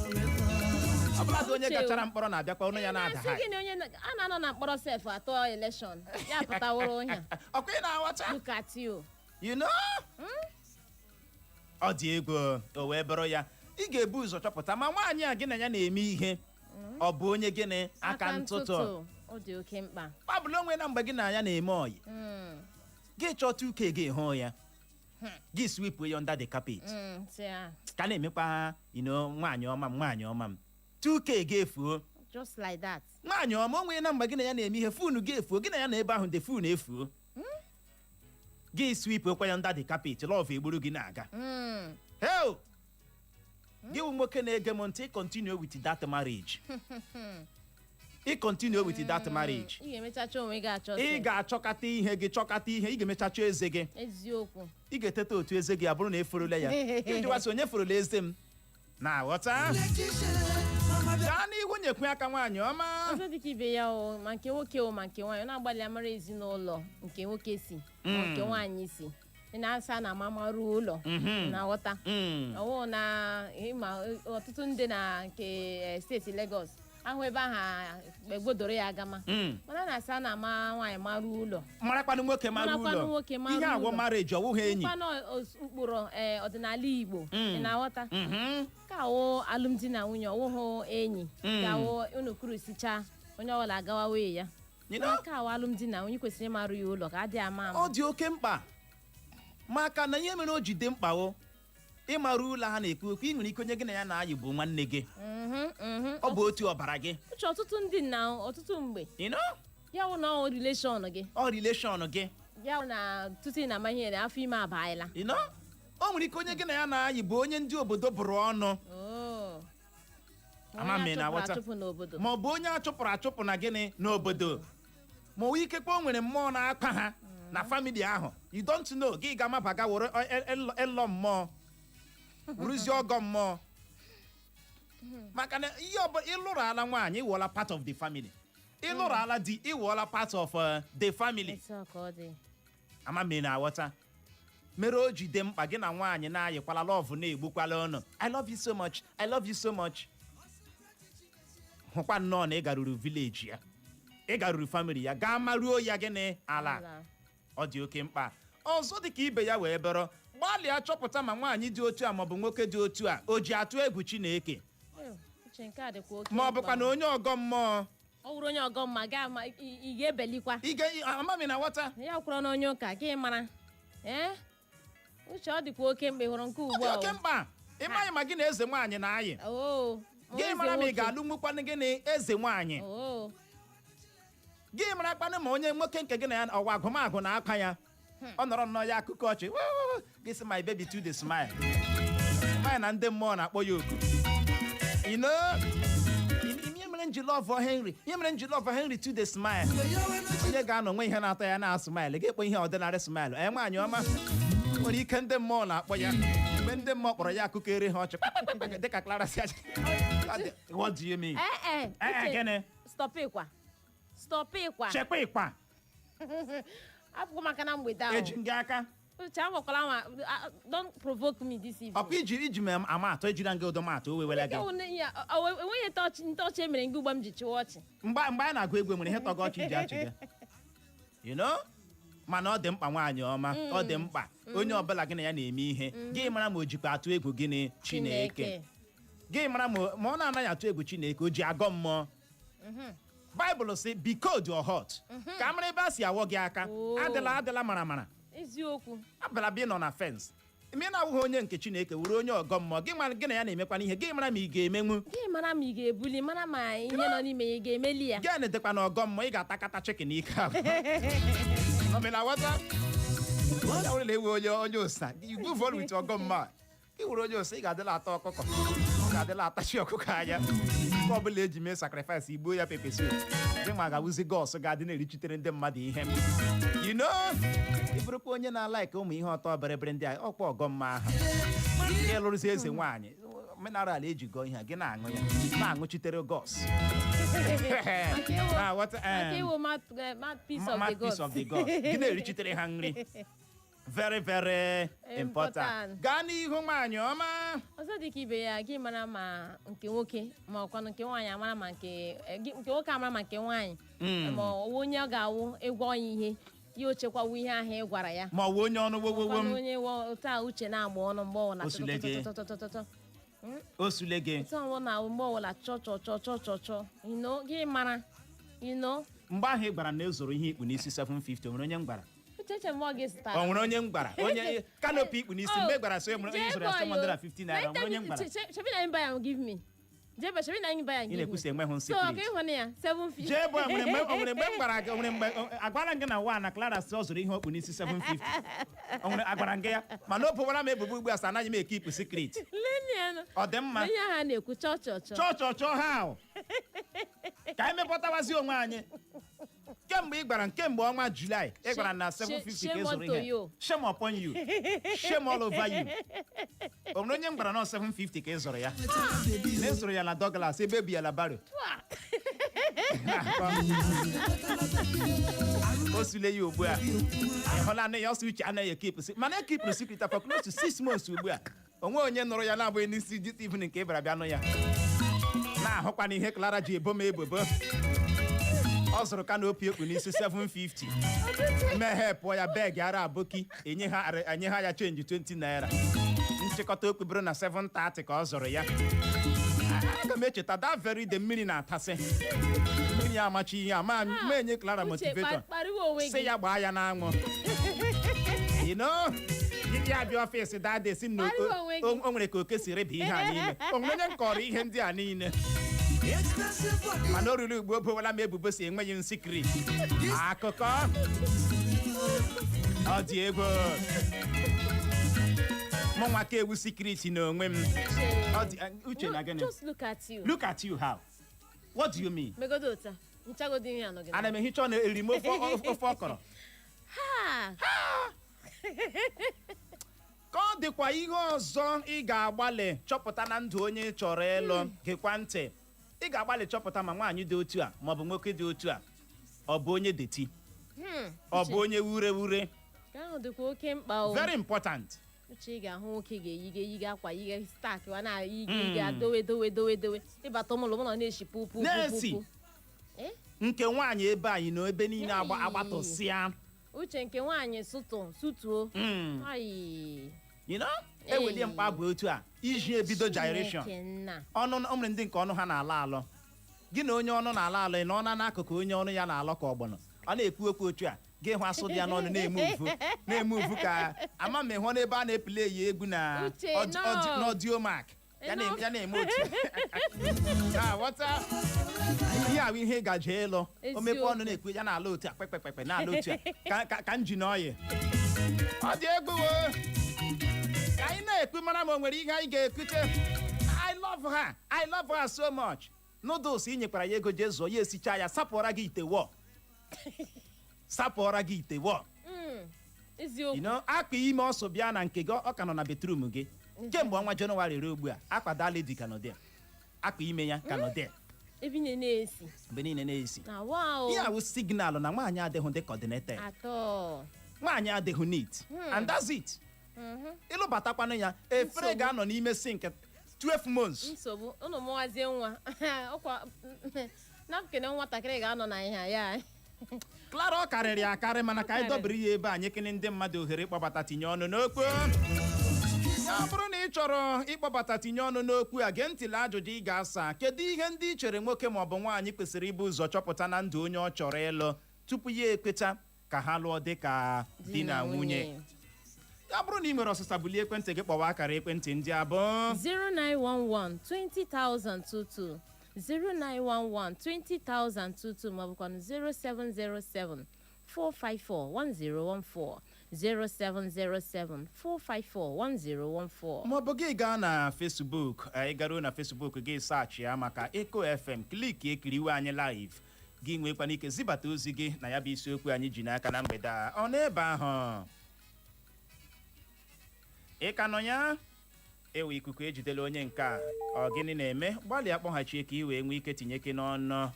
Ọbụladị onye gachara mkpọrọ na-abịakwa ọnụ ya na-ada ha.
Gịnị onye a na-anọ na mkpọrọ sef atọ election ya pụtaworo onye a.
Ọkwa ị na-aghọta?
Look at you.
You know? Ọ dị ego o wee bụrụ ya ị ga-ebu ụzọ chọpụta ma nwaanyị a gị na ya na-eme ihe ọ bụ onye gịnị aka ntụtụ.
Ọ dị oke mkpa.
Kpabụla onwe na mgbe gị na ya na-eme ọyị gị chọta uke gị hụ ya gị sweep ya under the carpet ka na-emekwa nwaanyị ọma m 2K ga-efuo
just like that.
Nwaanyị ọma onwe na mgbe gị na ya na-eme ihe fonu ga-efuo gị na ya na ebe ahụ de fonu efuo gị sweep kwa ya under the carpet love egburu gị na-aga. Hell gị bụ nwoke na-ege m ntị continue with that marriage. Ị continue with that marriage.
Ị ga-emechacha onwe gị achọ.
Ị ga-achọkata ihe gị chọkata ihe ị ga-emechacha eze gị.
Eziokwu.
Ị ga-eteta otu eze gị abụrụ na eforola ya. Ịjụwasị onye forola eze m na-aghọta. Gaa n'ihu nyekwu aka nwaanyị ọma.
Ọzọ dịka ibe ya o ma nke nwoke o ma nke nwaanyị na-agbalị amara ezinụlọ nke nwoke si ma nke nwaanyị si. Ị na-asa na amamarụ ụlọ na-aghọta. Ọwụ na ọtụtụ ndị na nke steeti Lagos ahụ ebe ahụ egbodoro ya agama mana na-asa na ama nwaanyị marụ ụlọ
marakwanụ nwoke marụ ụlọ ihe agwọ marriage ọwụghị enyi
mkpanụ ụkpụrụ ọdịnala Igbo ị na-aghọta ka awụ alụmdi na nwunye ọwụghị enyi ka awụ unu kwurụsicha onye ọbụla agawa wee ya ka awụ alụmdi na nwunye kwesịrị ịmarụ ya ụlọ ka adị ama ama.
Ọ dị oke mkpa maka na ihe mere o ji dị mkpa o ịmara ụlọ ha na-ekwu okwu ị nwere ike onye gị na ya na-ayị bụ nwanne gị ọ bụ otu ọbara gị.
Uche ọtụtụ ndị na ọtụtụ mgbe ya wụ na ọ relation gị ya wụ na tutu ị na-ama ihe afọ ime abaịla
o nwere ike onye gị na ya na-ayị bụ onye ndị obodo bụrụ ọnụ ma ọ bụ onye achụpụrụ achụpụ na gịnị n'obodo ma o ikekwe o nwere mmụọ na-akpa ha na famili ahụ you don't know gị ga-amabaga were elọ mmụọ rụzie ọgọ mmụọ maka na ihe ọbụla ịlụrụ ala nwaanyị ịwụọla part of the family ịlụrụ ala di ịwụọla part of the family. Ama mmiri na-aghọta mere o ji dị mkpa gị na nwaanyị na-ayịkwala lọvụ na-egbukwala ọnụ I love you so much I love you so much. Hụkwa nnọọ na ị garuru village ya ị garuru family ya gaa maruo ya gịnị ala ọ dị oke mkpa. Ọzọ dị ka ibe ya wee bụrụ gbalịa chọpụta ma nwaanyị dị otu a maọbụ nwoke dị otu a o ji atụ egwu Chineke ma ọ bụkwa na onye ọgọ mmụọ.
Ọ wụrụ onye ọgọ mma ị ga-ebelikwa
amami na nghọta
ya kwụrụ n'onye ụka gị mara uche ọ dịkwa oke mkpa hụrụ nke ugbu a
oke mkpa ịmaghị ma gị na eze nwaanyị na-ayị gị mara ma ị ga-alụ nwekwanụ gị na eze nwaanyị gị mara kpanụ ma onye nwoke nke gị na ya ọwa agụmagụ na aka ya ọ nọrọ nnọọ ya akụkọ ọchị gị sị my baby to the smile smile na ndị mmụọ na-akpọ ya oku ihe mere nji love Henry to the smile onye ga-anọ nwe ihe na-atọ ya na smile ga-ekpo ihe ọdịnarị smile nwaanyị ọma nwere ike ndị mmụọ na-akpọ ya mgbe ndị mmụọ kpọrọ ya akụkọ ere ha ọchị dịka Clara si aja. What do you mean?
Stop ịkwa
chekwa ịkwa
apụkwa maka na mgbede ahụ
eji gị aka
don't provoke me this evening.
Ọkwa iji m ama atọ ejiri nga odomatụ o wewela gị
enweghị ntọọchị emere ngị mgbe m ji chịwa ọchị
mgbe anyị na-agụ egwu nwere ihe tọgọ ọchị ji achị gị mana ọ dị mkpa nwaanyị ọma ọ dị mkpa onye ọbụla gị na ya na-eme ihe gị mara ma o jikwa atụ egwu gịnị Chineke gị mara ma ọ na-anaghị atụ egwu Chineke o ji agọ mmụọ Baịbụl sị be cold or hot ka a mara ebe a si awọ gị aka adịla mara
eziokwu
abala bịa nọ na fence ime na-awụghị onye nke Chineke wuru onye ọgọ mmụọ gị na ya na-emekwana ihe gị mara ma ị ga-emenwu
gị mara ma ị ga-ebuli mara ma ihe nọ n'ime ya ị ga-emeli ya
gị na-edekwa na ọgọ mmụọ ị ga-atakata chicken ike ahụ omenawata ya were na ewe onye ụsa you go vol with ọgọ mmụọ ị were onye ụsa ị ga-adịla ata ọkụkọ ọ ga-adịla atachi ọkụkọ anya nke ọbụla eji mee sacrifice igbo ya pepe soup gị ma ga-awụzi gọs ga-adị na-erichitere ndị mmadụ ihe you know ị bụrụkwa onye na-alaiki ụmụ ihe ọtọ bịrịbịrị ndị a ọkwa ọgọ mma aha gị lụrụzi eze nwaanyị mineral eji gọọ ihe a gị na-aṅụ ya na-aṅụchitere gọs mouthpiece of the gods gị na-erichitere ha nri very very important gaa n'ihu nwaanyị ọma
ọzọ dịka ibe ya gị mara ma nke nwoke ma ọkwanụ nke nwaanyị amara ma nke nwoke amara ma nke nwaanyị ma ọwụ onye ọ ga-awụ ịgwa onye ihe ya ochekwawo ihe ahụ ị gwara ya
ma ọ wụ onye ọnụ wowowom
onye otu a uche na-agba ọnụ mgbe ọwụla
osule gị
otu ọnwụ na mgbe ọwụla chọchọchọchọchọ gị mara
mgbe ahụ ị gwara na ezoro ihe ikpu n'isi 750 o nwere onye m gwara
ucheche mgbe ọ gị zụtara
o nwere onye m gwara onye kanopi ikpu n'isi mgbe gwara so onye zụrụ ya 750 naira o nwere onye m gwara ị na-ekwusi enweghị nsị jee bụ onwere mgbe m gwara gị onwere mgbe agwara gị na nwa na Clara si ọ zụrụ ihe okpu n'isi 750 onwere agwara gị ya mana o bụwara m ebubo ugbu a sị anaghị m eke ikpu secret ọ dị mma chọchọchọ ha ka anyị mepụtawazi onwe anyị kemgbe ị gwara kemgbe ọnwa Julaị ị gwara na 750 ka ị zụrụ ihe shame upon you shame all over you o nwere onye m gwara na 750 ka ị zụrụ ya na ị zụrụ ya na Douglas ebe ebi ya la baro o sule ya ugbu a ị hụla na ya ọsọ uche anaghị ekipụ mana ekipụrụ secret for close to 6 months ugbu a onwe onye nụrụ ya na-abụghị n'isi dit evening ka ị bịara bịa nụ ya na-ahụkwana ihe Clara ji ebo m ebubo ọ zụrụ kanopi ekpu n'isi 750 meghe pụọ ya beg ara aboki enye ha ya chenji 20 naira nchịkọta okpu bụrụ na 730 ka ọ zụrụ ya aga m echeta that very day mmiri na-atasị mmiri amachi ihe a ma enye Clara motivator sị ya gbaa ya n'anwụ ya bịa ọfịs dade si na o nwere ka oke si rịba ihe a niile o nwere onye m kọrọ ihe ndị a niile mana o ruru ugbo obowela m ebubo si enweghị nsikiri akụkọ ọ dị ego mụ nwa ka ewu sikriti n'onwe m uche na gịnị look at you how what do you mean ana m ehicha na eri m ofe ọkọrọ ka ọ dịkwa ihe ọzọ ị ga-agbalị chọpụta na ndụ onye chọrọ ịlụ gekwa ntị ị ga-agbalị chọpụta ma nwaanyị dị otu a maọbụ nwoke dị otu a ọ bụ onye deti ọ bụ onye wure very important
uche ị ga-ahụ nwoke ga-eyiga akwa yiga stak na-eyiga dowe ịbata ụmụlụ mụ na na-eshi pupu
n'esi nke nwaanyị ebe anyị na ebe niile agbatụsịa
uche nke nwaanyị sutuo
ewelie mkpa bụ otu a iji ebido gyration ọnụ ụmụrụ ndị nke ọnụ ha na-ala alọ gị na onye ọnụ na-ala alọ na ọ na n'akụkụ onye ọnụ ya na-alọ ka ọgbọnọ ọ na-ekwu okwu otu a gị hụ asụ dị ya n'ọnụ na-eme uvu ka ama m ịhụ n'ebe a na-epule ya egwu na ọdio mark ya na-eme otu ghọta ihe ahụ ihe gaje ịlụ o mepe ọnụ na-ekwu ya na-ala otu a kpekpekpe na-ala otu a ka m ji n'ọyị ọ dị egwu ka anyị na-ekwu mara ma o nwere ihe anyị ga-ekute I love her so much noodles ị nyekwara ya ego jee zụọ ya esicha ya sapụọra gị ite wọ akpa ime ọsọ bịa na nke gị ọ ka nọ na betrum gị kemgbe ọnwa Jenụwarị ruo ugbu a akpa daledi ka nọdị akpa ime ya ka nọdị
ebe niile na-esi
ihe awụ signal na nwaanyị adịghị dị coordinated nwaanyị adịghị neat and that's it ịlụbatakwanụ ya efere ga-anọ n'ime sink 12 months
nsogbu ụnụ mụwazie nwa ọkwa napkin nwatakịrị ga-anọ na ihe ya
Clara ọ karịrị akarị mana ka anyị dobere ya ebe anyị kene ndị mmadụ ohere ịkpọbata tinye ọnụ n'okwu. Ya bụrụ na ị chọrọ ịkpọbata tinye ọnụ n'okwu a, gee ntị lee ajụjụ ị ga-asa. Kedu ihe ndị ị chere nwoke maọbụ nwaanyị kwesịrị ibu ụzọ chọpụta na ndụ onye ọ chọrọ ịlụ tupu ya ekweta ka ha lụọ dị ka di na nwunye? Ya bụrụ na ị nwere ọsịsa, bulie ekwentị gị kpọwa akara ekwentị ndị a bụ
0911 20022 0911 20022 maọbụkwa 0707 454 1014 0707 454 1014
maọbụ gị gaa na Facebook. Anyị garuo na Facebook gị saachị ya maka Eco FM, kliki ekiriwe anyị live. Gị nwekwana ike zibata ozi gị na ya bụ isiokwu anyị ji n'aka na mgbede a. Ọ n'ebe ahụ ị ka nọ ya? Ewe ikuku ejidela onye nke a. Ọ gịnị na-eme? Gbalịa kpọghachie ka ị wee nwee ike tinye gị n'ọnụ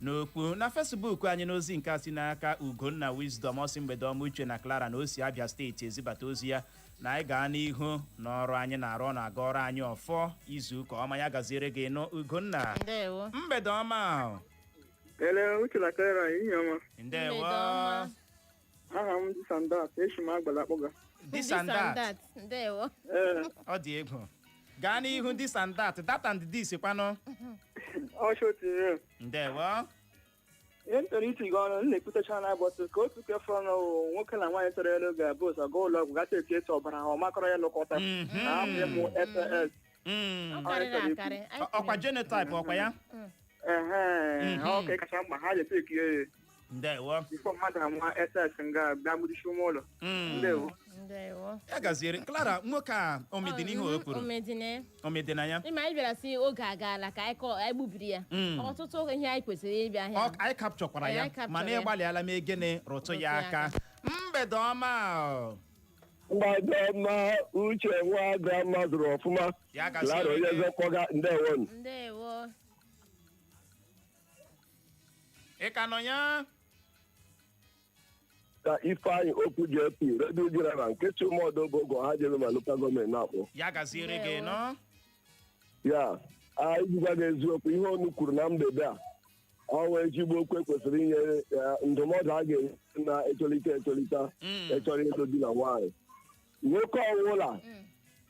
n'okwu. Na Facebook anyị n'ozi nke a si n'aka Ugonna Wisdom, ọsị mgbede ọma Uche na Clara na osi Abia steeti ezibata ozi ya na anyị gaa n'ihu n'ọrụ anyị na-arụ, ọ na-aga ọrụ anyị ọfọ. Izu ụka ọma, ya gaziere gị nụ Ugonna.
Ndewo.
Mgbede ọma.
Ele Uche na Clara, ihe ọma.
Ndewo.
Ọma.
Aha m Disandat, echi m agbala akpọga.
Disandat.
Ndewo.
Ọ dị egwu. Gaa n'ihu Disandat. Dat and this kwanụ.
Ọchọtiri.
Ndewo.
Ihe m chọrọ iti gị ọnụ, m na-ekwutecha na abọtụ ka otu kefe ọnụ nwoke na nwaanyị chọrọ ịlụ ga-abụ ụzọ gaa ụlọ ọgwụ gata eti eti ọbara ha ọmakọrọ ya lụkọta na amụ ịmụ SS.
Ọ karịrị akarị.
Ọkwa genotype ọkwa ya?
Ọ kacha mkpa ha ga-ete ya.
Ndewo.
Ifo mmadụ amụma SS nga bịa mụdishi ụmụ ụlọ. Ndewo.
Ndewo.
Ya gaziere Clara, nwoke a omedina ihe o kwuru. Omedina ya.
Ịma anyị bịara si oge agaala ka anyị gbubiri ya. Ọtụtụ ihe anyị kwesịrị ịbịa ahịa.
Anyị kapchọkwara ya mana ị gbalịala m egene rụtụ ya aka. Mgbede ọma.
Mgbede ọma, Uche nwa grandma zụrụ ọfụma.
Ya
Clara
gaziere
onye
gị.
zọkpọga. Ndewo.
Ndewo.
Ị ka nọ ya?
Ka Ifeanyị Okwu JP, redio general nke Chimodo Bogo ha jere ma lokal gọọmenti na-akpọ.
Ya gaziere gị nọ.
Ya, anyị gwa gị eziokwu, ihe onu kwuru na mgbede a ọnwa ezigbo okwu kwesịrị inye ndụmọdụ a ga-enye na-etolite echọrọ ịlụ di na nwaanyị. Nwoke ọbụla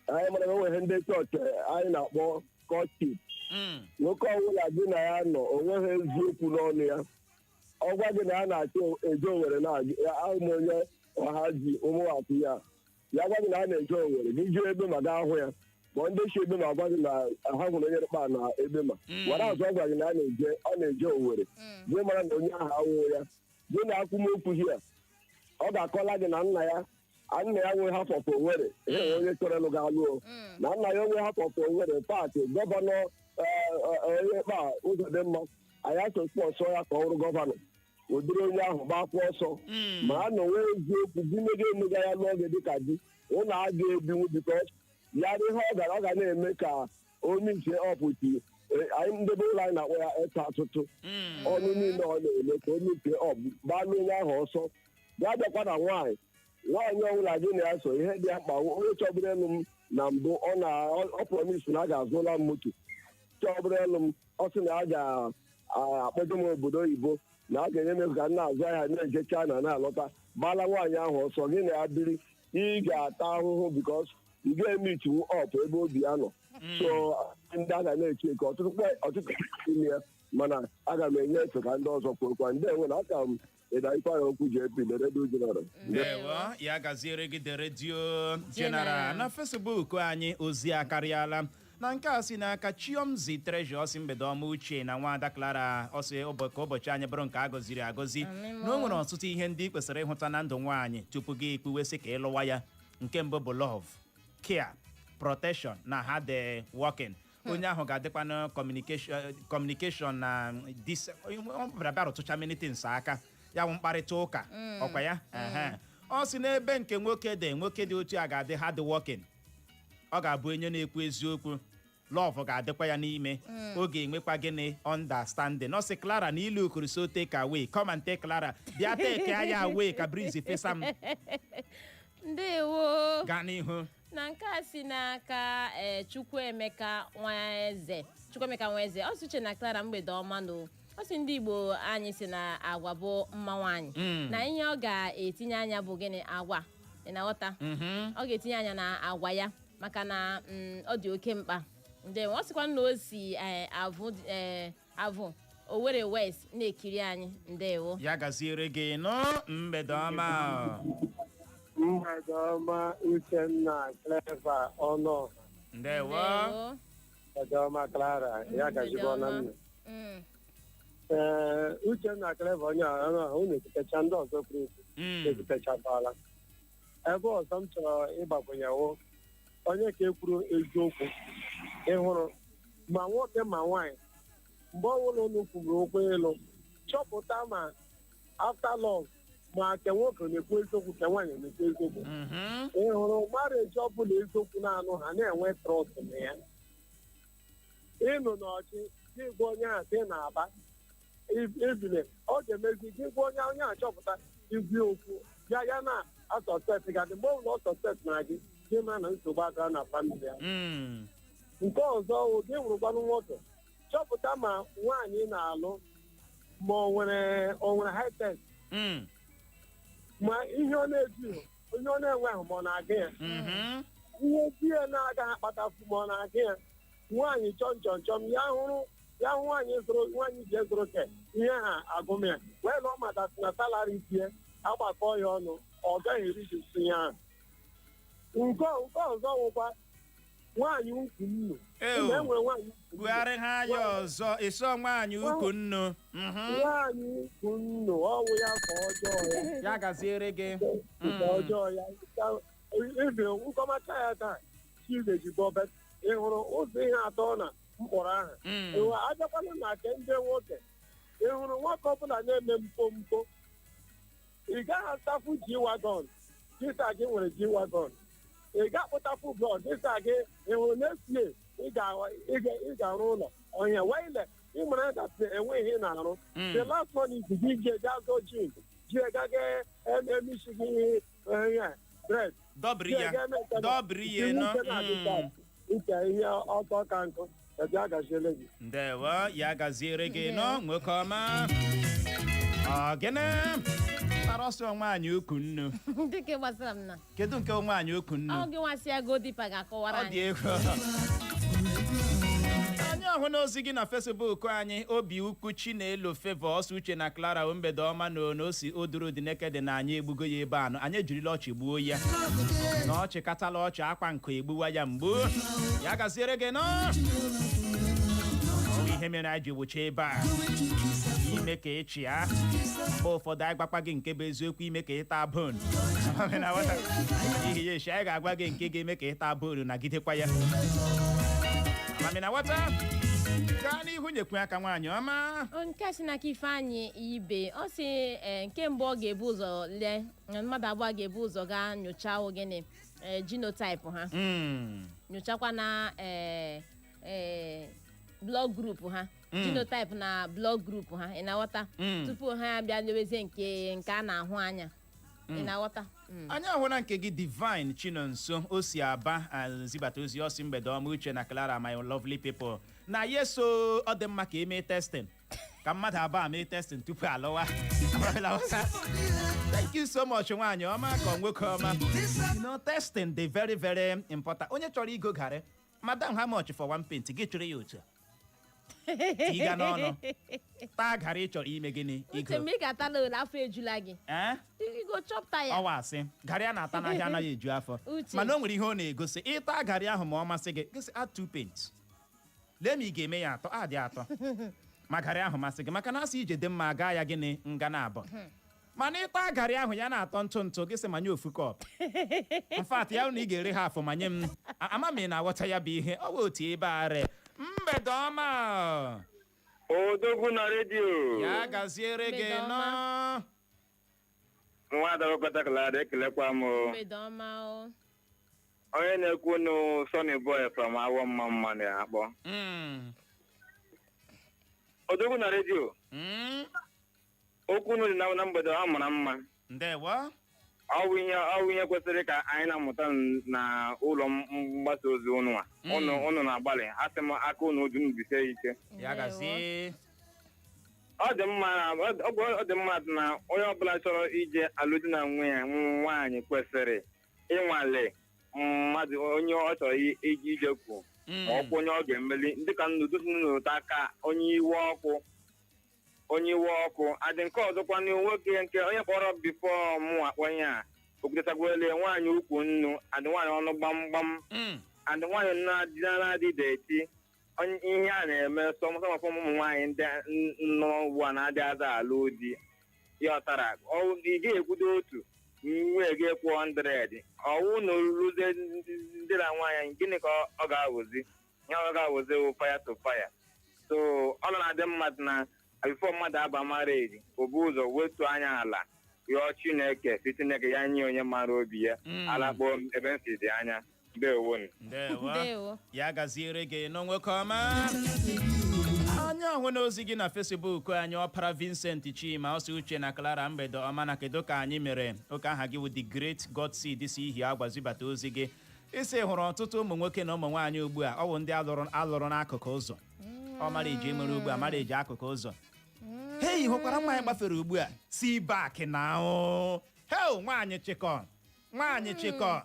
anyị mara enweghị ndị chọọchị anyị na-akpọ kọtip. Nwoke ọbụla gị na ya nọ onweghị eziokwu n'ọnụ ya. Ọ gwa gị na ya na-achọ eje Owere na-ahụ onye ọha ji ụmụnwaanyị ya gwa gị na a na-eje Owere gị jee ebe ma gaa hụ ya ma ndị chi ebe ma gwa gị na ha hụrụ onye rịkpa na ebe ma were azụ ọ gwa gị na ọ na-eje Owere gị mara na onye ahụ awụghị ya gị na akwụmokwu hia ọ ga-akọla gị na nna ya nwee hafọpụ Owere onye chọrọ ịlụ ga-alụọ na nna ya onwe hafọpụ Owere paakị gọvanọ onye kpa Ụzọdịmma anyị asọsọ ọsọ ya ka ọ bụrụ gọvanọ ụdịrị onye ahụ gbakwa ọsọ ma a na onwe eziokwu di emega ya n'oge dịka di ụlọ a ga-ebinwu bikọs ya dị ihe ọ ga na-eme ka onye ise ọpụti anyị ndebe ụlọ anyị na-akpọ ya ịta atụtụ ọnụ niile ọ na-eme ka onye ise gbalụ onye ahụ ọsọ ya bịakwa na nwaanyị ọbụla gị na ya so ihe dị ya mkpa onye chọbụrụ elu m na mbụ ọ promis na a ga-azụla m moto chọbụrụ elu m ọ sị na a ga-akpọdo m obodo oyibo na a ga-enye m ka na-azụ ahịa na-eje China na-alọta gbala nwaanyị ahụ ọsọ gị na ya biri ị ga-ata ahụhụ bikos ị ga-eme itiwu ọp ebe obi ya nọ so ndị a ga na-eche ka ọtụtụ ime ya mana aga m enye efe ka ndị ọzọ kwurukwa ndị enwe na aka m ịda Ifeanyị Okwu JP na redio general.
Ndewo, ya gaziere gị de redio general. Na Facebook anyị ozi akarịala na nke a si n'aka Chiomzi Treasure ọsị mgbede ọma Uche na nwaada Clara ọsị ka ụbọchị anyị bụrụ nke a gọziri agọzi na o nwere ọtụtụ ihe ndị kwesịrị ịhụta na ndụ nwaanyị tupu gị ekpuwesị ka ịlụwa ya. Nke mbụ bụ love, care, protection na hard working. Onye ahụ ga-adịkwa na communication na bịara rụtụcha many things aka ya bụ mkparịta ụka ọkwa ya. Ọ sị n'ebe nke nwoke dị otu a ga-adị hard working, ọ ga-abụ onye na-ekwu eziokwu, love ga-adịkwa ya n'ime, ọ ga-enwekwa gịnị understanding. Ọ sị Clara na ilu okuru so take away, come and take Clara, bịa take ya away ka breeze fesa m.
Ndewo.
Gaa n'ihu.
Na nke a si n'aka Chukwuemeka Nwaeze. Ọ sị Uche na Clara mgbede ọma no ọ sị ndị Igbo anyị si na agwa bụ mma nwaanyị na ihe ọ ga-etinye anya bụ gịnị agwa ị na-aghọta ọ ga-etinye anya na agwa ya maka na ọ dị oke mkpa ndewo ọ sịkwa na o si avụ Owerri West na-ekiri anyị ndewo
ya gaziere gị nọ mgbede ọma
mgbede ọma Uchenna Clever ọnụ
ndewo
mgbede ọma Clara ya gazigbo na nne Uchenna Clever onye ahụ unu ekwutecha ndị ọzọ kwuru ekwutechakwala ebe ọzọ m chọrọ ịgbakwunyewo onye ka ekwuru eziokwu ịhụrụ ma nwoke ma nwaanyị mgbe ọbụla unu kwuru okwu ịlụ chọpụta ma after love ma ke nwoke na-ekwu eziokwu ke nwaanyị na-ekwu eziokwu ịhụrụ marriage ọbụla eziokwu na-anụ ha na-enwe trọst na ya ịnụ n'ọchị gị gwa onye ahụ dị na-aba ibile ọ ga-emezi gị gwa onye achọpụta igwe okwu ya na-asọset gadị mgbe ọbụla ọ sọset na gị gị ma na nsogbu agara na famili ya nke ọzọ gị hụrụkwanụ nwoke chọpụta ma nwaanyị na-alụ ma o nwere high test ma ihe ọ na-ejighị onye ọ na-enwe ahụ ma ọ na-aga ya ihe di ya na-agaghị akpatafu ma ọ na-aga ya nwaanyị chọm ya hụ nwaanyị ji ezoro ke ihe ha agụm ya wee na ọ matasị na salari tie agbakọ ya ọnụ ọ gaghị erijisi ya ahụ nke ọzọ nwụkwa nwaanyị ukwu nnu enwere nwaanyị
bugharị ha ya ọzọ ịsọ nwaanyị ukwu nnu
nwaanyị ukwu nnu ọwụ ya ka ọjọọ
ya gaziere gị
ka ọjọọ ya ibi nkọmacha ya taa chigeji bọbe ịhụrụ ụzọ ihe atọ na mkpọrọ ahụ ịwa abịakwana na ke ndị nwoke ịhụrụ nwoke ọbụla na-eme mpompo ị gaghị asafu G-Wagon dịka gị nwere G-Wagon ị ga-akpụtafu blọd dịka gị ịhụrụ na-esie ị ga-arụ ụlọ onye weile ịmara gasị enweghị ị na-arụ the last one is gị ji gazo jin ji gaga emisi gị ihe bred
dọbiri ya nọ
ike ihe ọtọ ka nkụ ebe a gaziele gị
ndewo ya gaziere gị nọ nwoke ọma gịnị kpara ọsọ nwaanyị ukwu nnu
dịka gbasara m na
kedu nke nwaanyị ukwu nnu
ọ gị nwasị ya Godipa ga-akọwara
ọ dị ego anyị ọhụ n'ozi gị na Facebook anyị obi ukwu Chinelo Favor ọsọ Uche na Clara mgbede ọma na osi oduru dị nekede na anyị egbugo ya ebe anụ anyị ejirila ọchị gbuo ya na ọchị katala ọchị akwa nkụ egbuwa ya mgbu ya gaziere gị nọ ihe mere anyị ji gbochi ebe a ime ka ịchị ya mgbe ụfọdụ anyị gbakwa gị nke bụ eziokwu ime ka ịta bonu n'ihi ya echi anyị ga-agwa gị nke ga-eme ka ịta bonu nagidekwa ya amina wata gaa n'ihu nyekwu aka nwaanyị ọma
nke a si n'aka Ifeanyị Ibe ọ sị nke mbụ ọ ga-ebu ụzọ lee mmadụ abụọ ga-ebu ụzọ gaa nyocha gịnị genotype ha nyochakwa na blood group ha genotype na blood group ha ị na-aghọta tupu ha bịa lewezie nke a na-ahụ anya ị na-aghọta
anyị ahụla nke gị Divine Chinonso o si Aba zibata ozi ọsị mgbede ọma Uche na Clara my lovely people na yeso ọ dị mma ka emee testing ka mmadụ abụọ mee testing tupu alụwa thank you so much nwaanyị ọma ka nwoke ọma testing dị very very important onye chọrọ igo garị madam how much for one pint gị chụrụ ya otu tiga n'ọnụ taa garị ị chọrọ ime gịnị
igo uche ị ga-atala ole afọ ejula gị igo chọpụta ya
ọwa asị garị a na-ata n'ahịa anaghị eju afọ mana o nwere ihe ọ na-egosi ịta garị ahụ ma ọ masị gị gịsị add 2 pence lee ma ị ga-eme ya atọ adị atọ ma garị ahụ masị gị maka na asị ije dị mma gaa ya gịnị nga na abụọ mana ịta garị ahụ ya na-atọ ntụ ntụ gịsị manye ofu kọp mfat ya na ị ga-ere ha afọ manye m ama m ị na-aghọta ya bụ ihe ọ bụ otu ebe are mgbede ọma
odogwu na redio
ya gaziere gị nọ
nwa adọkọta Clara ekelekwa m
mgbede ọma
onye na-ekwu nụ Sonny Boy from awọ mma na-akpọ odogwu na redio okwu nụ dị na mgbede ọ mara mma
ndewo
ọ bụ ihe kwesịrị ka anyị na-amụta na ụlọ mgbasa ozi ụnụ na-agbalị asị m aka ụnụ uju nbisie ike
ya gazie
ọ dị mma na onye ọbụla chọrọ ije alụ di na nwaanyị kwesịrị ịnwale mmadụ onye ọ chọrọ ijekwu ma ọkwa onye ọ ga-emeli dịka nnudu si n'ụta ka onye iwe ọkụ adị nke ọzọkwa na nwoke nke onye kpọrọ bifo mụnwa onye a okwutechagwele nwaanyị ukwu nnu adị nwaanyị ọnụ gbamgbam adị nwaanyị na-adị deti ihe a na-eme sọmsọmafọ ụmụ nwaanyị ndị nọ ugbu a na-adị aza alụ di ya ọtara ị ga-ekwudo otu nwunye gị kwụ 100 ọwụ na oluzie ndị na nwaanyị gịnị ka ọ ga-awụzi ya ọ ga-awụzi fire to fire so ọ na-adị mmadụ na bifo mmadụ aba mareji obu ụzọ wetu anya ala yọọ Chineke si Chineke ya nye onye mara obi ya ala kpọọ ebe m si dị anya
Ndewo.
Ya gaziere gị n'onwekọ ọma. Anya ahụ n'ozi gị na Facebook anyị ọpara Vincent Chima ọsị Uche na Clara mgbede ọma na kedu ka anyị mere oke aha gị wụ The Great Godseed si ihi agwazibata ozi gị isi hụrụ ọtụtụ ụmụ nwoke na ụmụ nwaanyị ugbu a ọ bụ ndị alụrụ n'akụkụ ụzọ ọ mara eji emere ugbu a mara eji akụkụ ụzọ hei hụkwara nwaanyị gbafere ugbu a si bak na ahụ heo nwaanyị chịkọ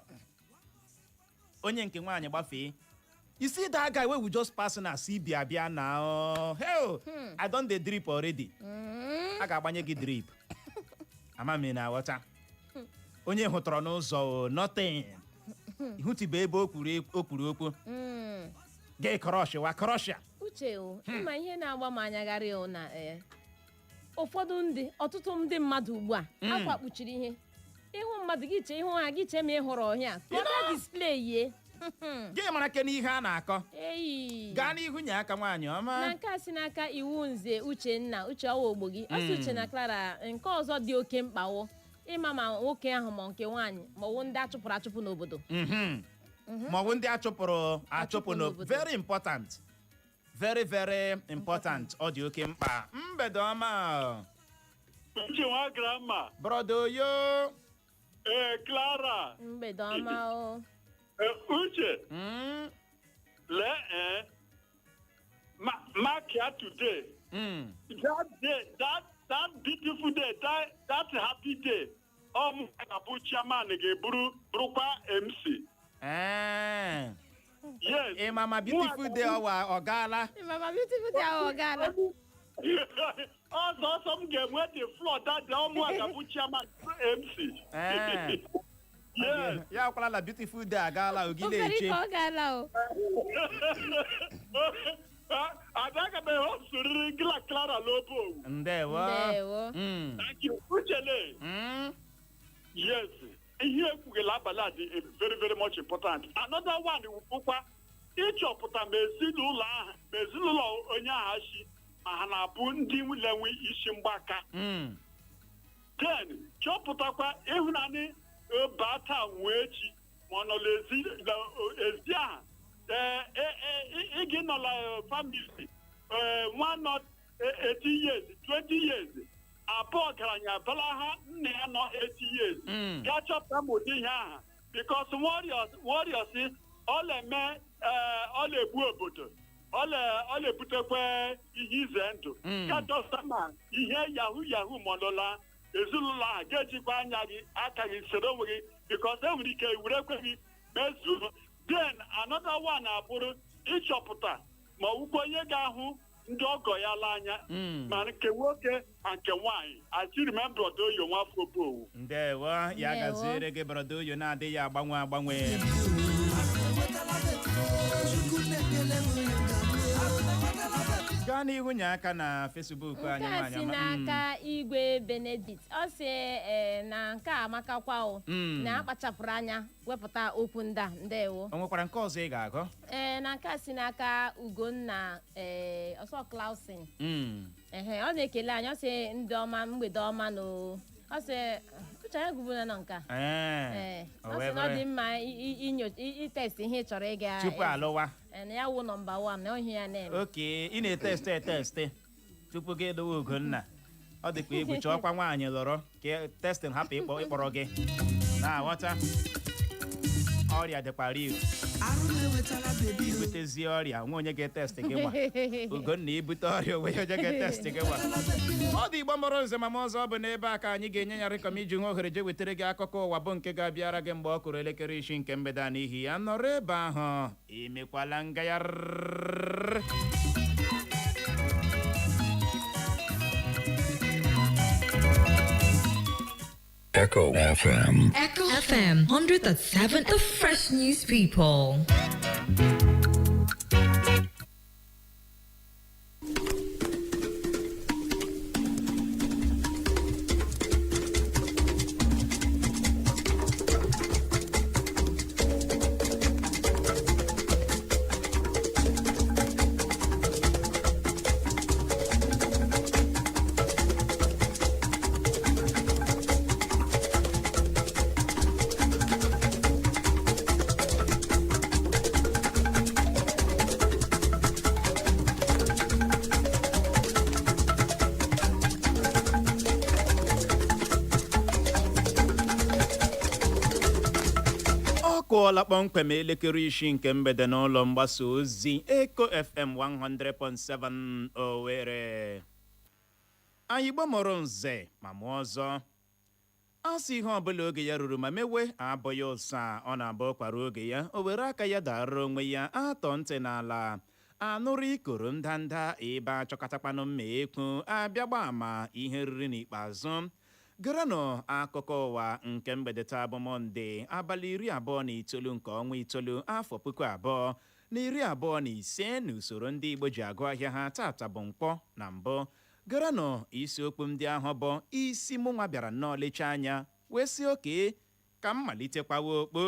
onye nke nwaanyị gbafee isi da guy wey we just pass na si bịa na hell I don dey drip already a ga-agbanye gị drip amami na aghọta onye hụtọrọ n'ụzọ nothing ihutibe ebe o kwuru okwu gị kọrọshịa
Uche ịma ihe na-agba m anyagharị na ụfọdụ ọtụtụ ndị mmadụ ugbu a akwa kpuchiri ihe ịhụ mmadụ gị chee ịhụ ha gị chee ma ị hụrụ ọhịa kọda display yie
gị mara ke n'ihe a na-akọ
eyi
gaa n'ihu nye aka nwaanyị ọma
na nke a si n'aka iwu nze Uchenna Uche ọwa ogbo gị ọsị Uche na Clara nke ọzọ dị oke mkpawo ịma ma nwoke ahụ ma nke nwaanyị ma ọwụ ndị achụpụrụ achụpụ n'obodo
ma ọ bụ ndị achụpụ n'obodo very important very very important ọ dị oke mkpa mgbede ọma
Uche nwa grandma.
brodo yo
Clara.
mgbede ọma o
Uche. Lee mark here today. That day, that beautiful day, that happy day. Abu chairman ga-burukwa MC. Yes.
Mama beautiful day ọ gaala.
Mama beautiful day ọ gaala.
Also, some game where the floor that the Abu chairman MC. Yes.
Ya akwala la beautiful day agaala ogile eche.
Ọ gaala o.
Adaga be ho suriri gila Clara lobo.
Ndewo.
Thank you. Uchele. Yes. Ihe kwugela abala dị very very much important. Another one wụkwa ịchọpụta ma ezinụlọ onye agha shi ma ha na-abụ ndị lenwe isi mgbaka. Then chọpụtakwa ịhụnanị bata nwee echi ma ọ nọla ezi aha ị gị nọla family 80 years 20 years abụọ ọgaranya bala ha nna ya nọ 80 years gaa chọpụta ma ụdị ihe aha because warriors ọ na-egbu obodo ọ na-ebutekwa ihe ize ndụ ga dọsta ma ihe yahoo ma ọlụla ezinụlọ ahụ ga-ejikwa anya gị aka gị soro onwe gị because enwere ike werekwe gị mezuo. Then another one abụrụ ịchọpụta ma ọwụkwa onye ga-ahụ ndị ọgọ ya la anya ma nke nwoke ma nke nwaanyị. I still remember Odoyo Nwafọ Obowo.
Ndewo ya gaziere gị Odoyo na-adịghị agbanwe gaa n'ihu nye aka na Facebook anyị
nke a si n'aka Igwe Benedict ọ sị na nke a amakakwa o na akpachapụrụ anya wepụta okwu ndị a. Ndewo.
O nwekwara nke ọzọ ị ga-agụ?
Na nke a si n'aka Ugonna ọsọ Clausen ọ na-ekele anyị ọ sị ndị ọma mgbede ọma no ọ sị uche anyị gụbụla nọ nke a ọ sị na ọ dị mma itest ihe ị chọrọ ịga
tupu alụwa
na ya wụ nọmba 1 na ohi ya na-eme.
oke ị na-etesti tupu gị edowe Ugonna ọ dịkwa egwu chọọkwa nwaanyị lụrụ ka testin hapụ ịkpọrọ gị na-aghọta ọrịa dịkwa real ibutezie ọrịa nwe onye ga-etest gị gwa Ugonna ibute ọrịa onwe ya onye ga-etest gị gwa ọ dị Igbo mụrụ nze ma m ọzọ bụ n'ebe a ka anyị ga-enye ya rịkọm iji nwe ohere je wetara gị akụkọ ụwa bụ nke ga-abịara gị mgbe ọ kụrụ elekere 6 nke mgbede a n'ihi ya nọrọ ebe ahụ emekwala ngagharị.
Echo FM.
Echo FM 100.7, the fresh news people.
Kụọla kpọmkwem elekere 6 nke mgbede n'ụlọ mgbasa ozi Echo FM 100.7 Owerri. Anyị gbamọrọ nze ma mụ ọzọ a sị ihe ọbụla oge ya ruru ma mewe abụghị ụsa ọ na-abụ kwara oge ya o were aka ya dara onwe ya atọ ntị n'ala anụrụ ikoro ndanda ebe achọkatakwanụ mma ekwu abịagba ama ihe riri n'ikpeazụ. Gerenụ akụkọ ụwa nke mgbede taa bụ Mọnde abalị 29 nke ọnwa itoolu afọ 2025 n'usoro ndị Igbo ji agụ ahịa ha tata bụ Nkwọ na mbụ. Gerenụ isiokwu ndị ahụ bụ isi mụnwa bịara nnọọ lecha anya wee sị oke ka m malitekwawa okpo.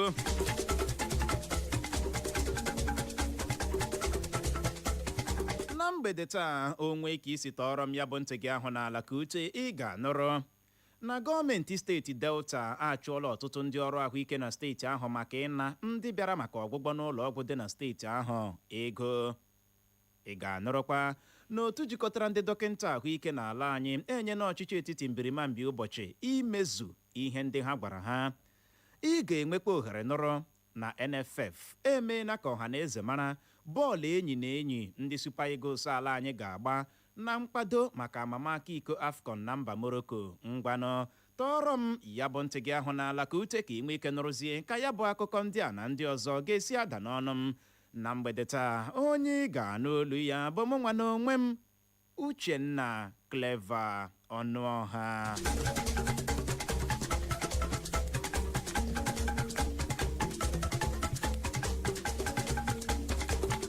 Na mgbede taa onwe ka isi tọrọ m ya bụ ntị gị ahụ n'ala ka uche ị ga-anụrụ na gọọmenti steeti Delta achụọla ọtụtụ ndị ọrụ ahụike na steeti ahụ maka ịna ndị bịara maka ọgwụgwọ n'ụlọ ọgwụ dị na steeti ahụ ego. Ị ga-anụrụkwa n'otu jikọtara ndị dọkịta ahụike n'ala anyị enye n'ọchịchị etiti mbirimambi ụbọchị imezu ihe ndị ha gwara ha. Ị ga-enwekwa ohere nụrụ na NFF emeela ka ọha na eze mara bọọlụ enyi na enyi ndị Super Eagles ala anyị ga-agba na mkpado maka amamaka iko AFCON na mba Morocco. Ngwanụ tọrọ m ya bụ ntị gị ahụ n'ala ka ute ka ị nwee ike nụrụzie ka ya bụ akụkọ ndị a na ndị ọzọ ga-esi ada n'ọnụ m na mgbede taa. Onye ga-anụ olu ya bụ mụ nwa n'onwe m Uchenna Clever Ọnụọha.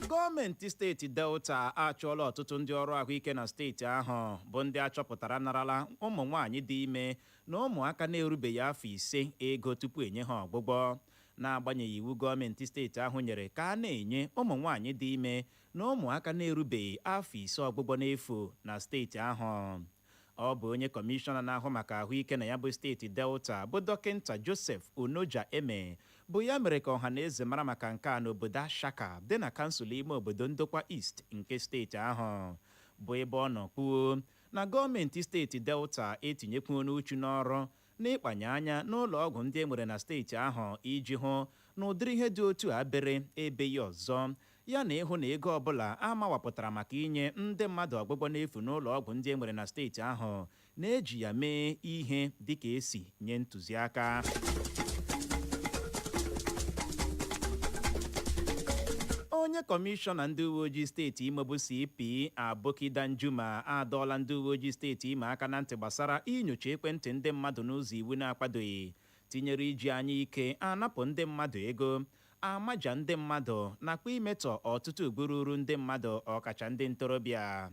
Gọọmenti steeti Delta achụọla ọtụtụ ndị ọrụ ahụike na steeti ahụ bụ ndị achọpụtara narala ụmụ nwaanyị dị ime na ụmụaka na-erubeghị afọ 5 ego tupu enye ha ọgwụgwọ. N'agbanyeghị iwu gọọmenti steeti ahụ nyere ka a na-enye ụmụ nwaanyị dị ime na ụmụaka na-erubeghị afọ 5 ọgwụgwọ n'efu na steeti ahụ. Ọ bụ onye kọmishọna na-ahụ maka ahụike na ya bụ steeti Delta bụ dọkịnta Joseph Onoja Eme bụ ya mere ka ọha na eze mara maka nke a n'obodo Ashaka dị na kansụl ime obodo Ndokwa East nke steeti ahụ bụ ebe ọ nọ kwuo na gọọmenti steeti Delta etinyekwuo n'uchu n'ọrụ n'ịkpanye anya n'ụlọ ọgwụ ndị e nwere na steeti ahụ iji hụ na ụdịrị ihe dị otu a bere ebeghị ọzọ ya na ịhụ na ego ọbụla amawapụtara maka inye ndị mmadụ ọgwụgwọ n'efu n'ụlọ ọgwụ ndị e nwere na steeti ahụ na-eji ya mee ihe dịka esi nye ntụziaka. Onye kọmishọna ndị uwe ojii steeti Imo bụ CP Aboki Danjuma adọọla ndị uwe ojii steeti Imo aka na ntị gbasara inyocha ekwentị ndị mmadụ n'ụzọ iwu na-akwadoghị tinyere iji anya ike anapụ ndị mmadụ ego amaja ndị mmadụ nakwa imetọ ọtụtụ ugbururu ndị mmadụ ọkacha ndị ntorobịa.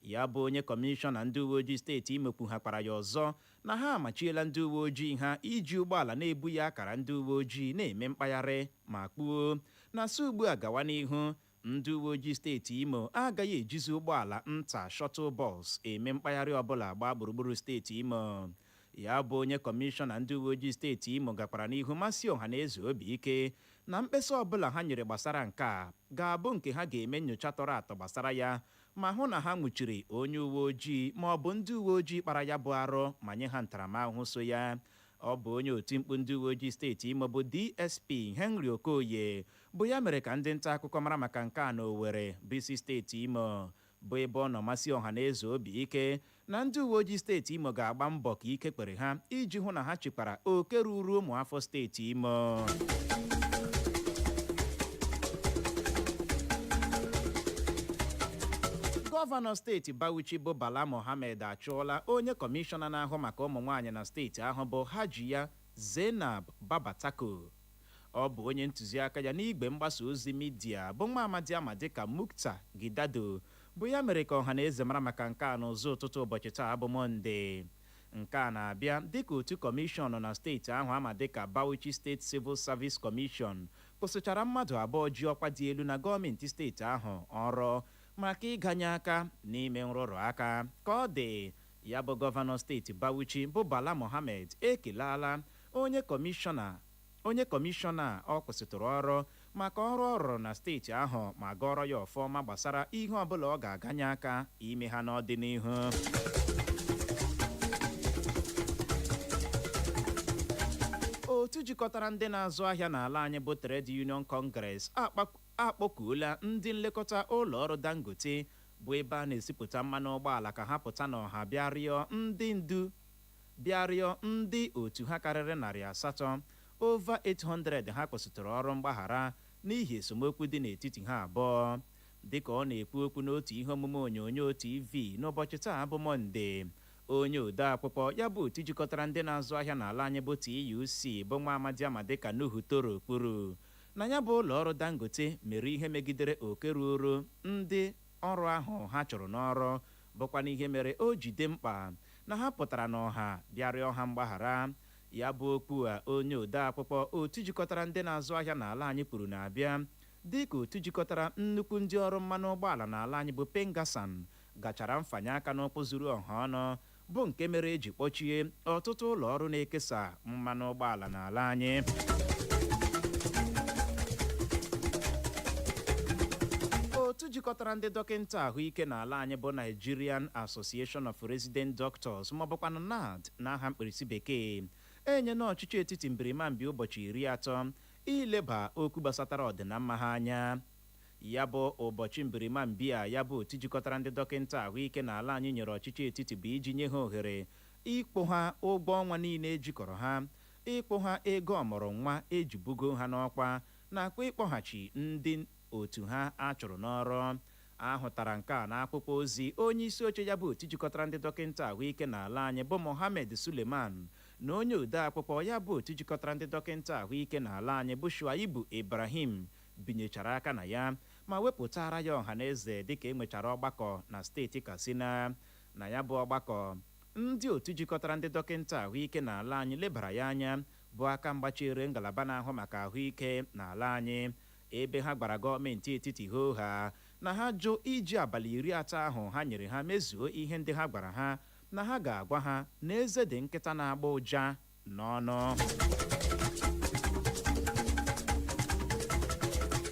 Ya bụ onye kọmishọna ndị uwe ojii steeti Imo kwuhakwara ya ọzọ na ha amachiela ndị uwe ojii ha iji ụgbọala na-ebughị akara ndị uwe ojii na-eme mkpagharị ma kpuo na so ugbu a gawa n'ihu ndị uwe ojii steeti Imo agaghị ejizi ụgbọala nta shuttle bus eme mkpagharị ọbụla gbaa gburugburu steeti Imo. Ya bụ onye kọmishọna ndị uwe ojii steeti Imo gakwara n'ihu masị ọha na eze obi ike na mkpesa ọbụla ha nyere gbasara nke a ga-abụ nke ha ga-eme nnyocha tọrọ atọ gbasara ya ma hụ na ha nwụchiri onye uwe ojii ma ọ bụ ndị uwe ojii kpara ya bụ arụ ma nye ha ntaramahụhụ so ya. ọ bụ onye oti mkpu ndị uwe ojii steeti Imo bụ DSP Henry Okoye bụ ya mere ka ndị nta akụkọ mara maka nke a n'Owerri bụ isi steeti Imo bụ ebe ọ nọ masị ọha na eze obi ike na ndị uwe ojii steeti Imo ga-agba mbọ ka ike kpere ha iji hụ na ha chịkwara oke ruru ụmụafọ steeti Imo. Gọvanọ steeti Bauchi bụ Bala Mohammed achụọla onye kọmishọna na-ahụ maka ụmụ nwaanyị na steeti ahụ bụ Hajiya Zainab Babatako. Ọ bụ onye ntụziaka ya n'igwe mgbasa ozi midia bụ nwa amadi ama dịka Mukta Gidado bụ ya mere ka ọha na eze mara maka nke a n'ụzọ ụtụtụ ụbọchị taa bụ Mọnde. Nke a na-abịa dịka otu kọmishọn na steeti ahụ ama dịka Bauchi State Civil Service Commission kwụsịchara mmadụ abụọ ji ọkwa dị elu na gọọmenti steeti ahụ ọrụ maka ịganye aka n'ime nrụrụ aka. Ka ọ dị, ya bụ gọvanọ steeti Bauchi bụ Bala Mohammed ekeleala onye kọmishọna ọ kwụsịtụrụ ọrụ maka ọrụ ọ rụrụ na steeti ahụ ma gọrọ ya ọfọma gbasara ihe ọbụla ọ ga-aganye aka ime ha n'ọdịnihu. Otu jikọtara ndị na-azụ ahịa n'ala anyị bụ Trade Union Congress akpọkuola ndị nlekọta ụlọ ọrụ Dangote bụ ebe a na-esipụta mmanụ ụgbọala ka ha pụta n'ọha bịa rịọ ndị otu ha karịrị 800 over 800 ha kwụsịtụrụ ọrụ mgbaghara n'ihi esemokwu dị n'etiti ha abụọ. Dịka ọ na-ekwu okwu n'otu ihe omume onyonyo TV n'ụbọchị taa bụ Mọnde, onye ode akwụkwọ ya bụ otu jikọtara ndị na-azụ ahịa n'ala anyị bụ TUC bụ nwa amadi ama dịka Nuhu Toro kwuru na ya bụ ụlọ ọrụ Dangote mere ihe megidere oke ruru ndị ọrụ ahụ ha chụrụ n'ọrụ, bụkwa n'ihe mere o ji dị mkpa na ha pụtara n'ọha bịarịọ ọha mgbaghara. Ya bụ okwu a onye ode akwụkwọ otu jikọtara ndị na-azụ ahịa n'ala anyị kwuru na-abịa dịka otu jikọtara nnukwu ndị ọrụ mmanụ ụgbọala n'ala anyị bụ Pengasan gachara mfanye aka n'ụkwụ zuru ọha ọnụ bụ nke mere eji kpọchie ọtụtụ ụlọ ọrụ na-ekesa mmanụ ụgbọala n'ala anyị. Otu jikọtara ndị dọkịta ahụike n'ala anyị bụ Nigerian Association of Resident Doctors maọbụkwanụ NARD n'aha mkpirisi bekee enye n'ọchịchị etiti mbirimambi ụbọchị 30 ileba okwu gbasatara ọdịnamma ha anya. Ya bụ ụbọchị mbirimambi a ya bụ otu jikọtara ndị dọkịta ahụike n'ala anyị nyere ọchịchị etiti bụ iji nye ha ohere ịkpụ ha ụgwọ ọnwa niile ejikọrọ ha, ịkpụ ha ego ọmụrụ nwa eji bugo ha n'ọkwa nakwa ịkpọghachi ndị otu ha achụrụ n'ọrụ. Ahụtara nke a n'akwụkwọ ozi onye isi oche ya bụ otu jikọtara ndị dọkịta ahụike n'ala anyị bụ Mohammed Suleiman na onye ode akwụkwọ ya bụ otu jikọtara ndị dọkịta ahụike n'ala anyị bụ Shuaibu Ibrahim binyechara aka na ya ma wepụtara ya ọha na eze dịka enwechara ọgbakọ na steeti Katsina. Na ya bụ ọgbakọ, ndị otu jikọtara ndị dọkịta ahụike n'ala anyị lebara ya anya bụ aka mgbachire ngalaba na-ahụ maka ahụike n'ala anyị, ebe ha gbara gọọmenti etiti ha na ha jụ iji abalị 30 ahụ ha nyere ha mezuo ihe ndị ha gwara ha na ha ga-agwa ha na eze dị nkịta na-agba ụja n'ọnụ.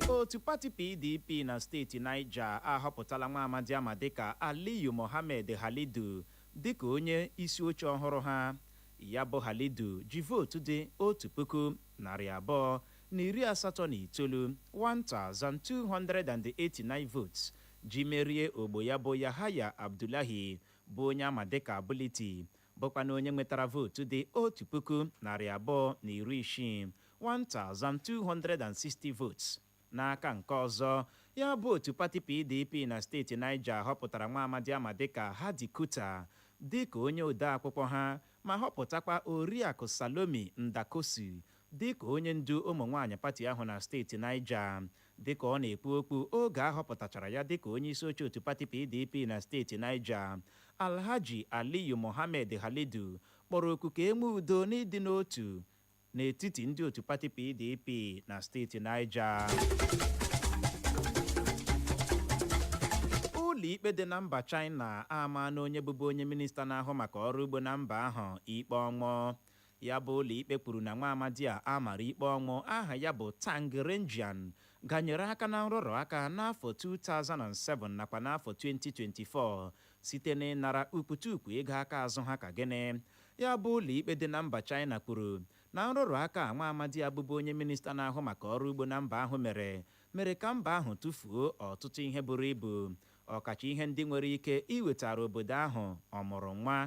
Otu pati PDP na steeti Niger ahọpụtala nwa amadi ama dịka Aliyu Mohammed Halidu dịka onye isi oche ọhụrụ ha. Ya bụ Halidu ji vootu dị 1,289 1,289 votes ji merie ogbo ya bụ Yahaya Abdullahi bụ onye ama dịka Ability, bụkwa na onye nwetara vootu dị 1,260 1,260 votes. N'aka nke ọzọ, ya bụ otu pati PDP na steeti Niger họpụtara nwa amadi ama dịka Hadi Kuta dịka onye ode akwụkwọ ha ma họpụtakwa Oriakụ Salomi Ndakosi dịka onye ndu ụmụ nwaanyị pati ahụ na steeti Niger. Dịka ọ na-ekwu okwu oge a họpụtachara ya dịka onye isi oche otu pati PDP na steeti Niger, Alhaji Aliyu Mohammed Halidu kpọrọ oku ka enwe udo n'ịdị n'otu n'etiti ndị otu pati PDP na steeti Niger. Ụlọikpe dị na mba China ama na onye bụbu onye minista na-ahụ maka ọrụ ugbo na mba ahụ ikpe ọnwụ. Ya bụ ụlọikpe kwuru na nwa amadi a amara ikpe ọnwụ aha ya bụ Tang Renjian ganyere aka na nrụrụ aka n'afọ 2007 nakwa n'afọ 2024 site n'ịnara ukputukwu ego aka azụ ha ka gịnị. ya bụ ụlọ ikpe dị na mba China kwuru na nrụrụ aka nwa amadi abụbụ onye minista na-ahụ maka ọrụ ugbo na mba ahụ mere ka mba ahụ tụfuo ọtụtụ ihe buru ibu ọkacha ihe ndị nwere ike iwetara obodo ahụ ọmụrụ nwa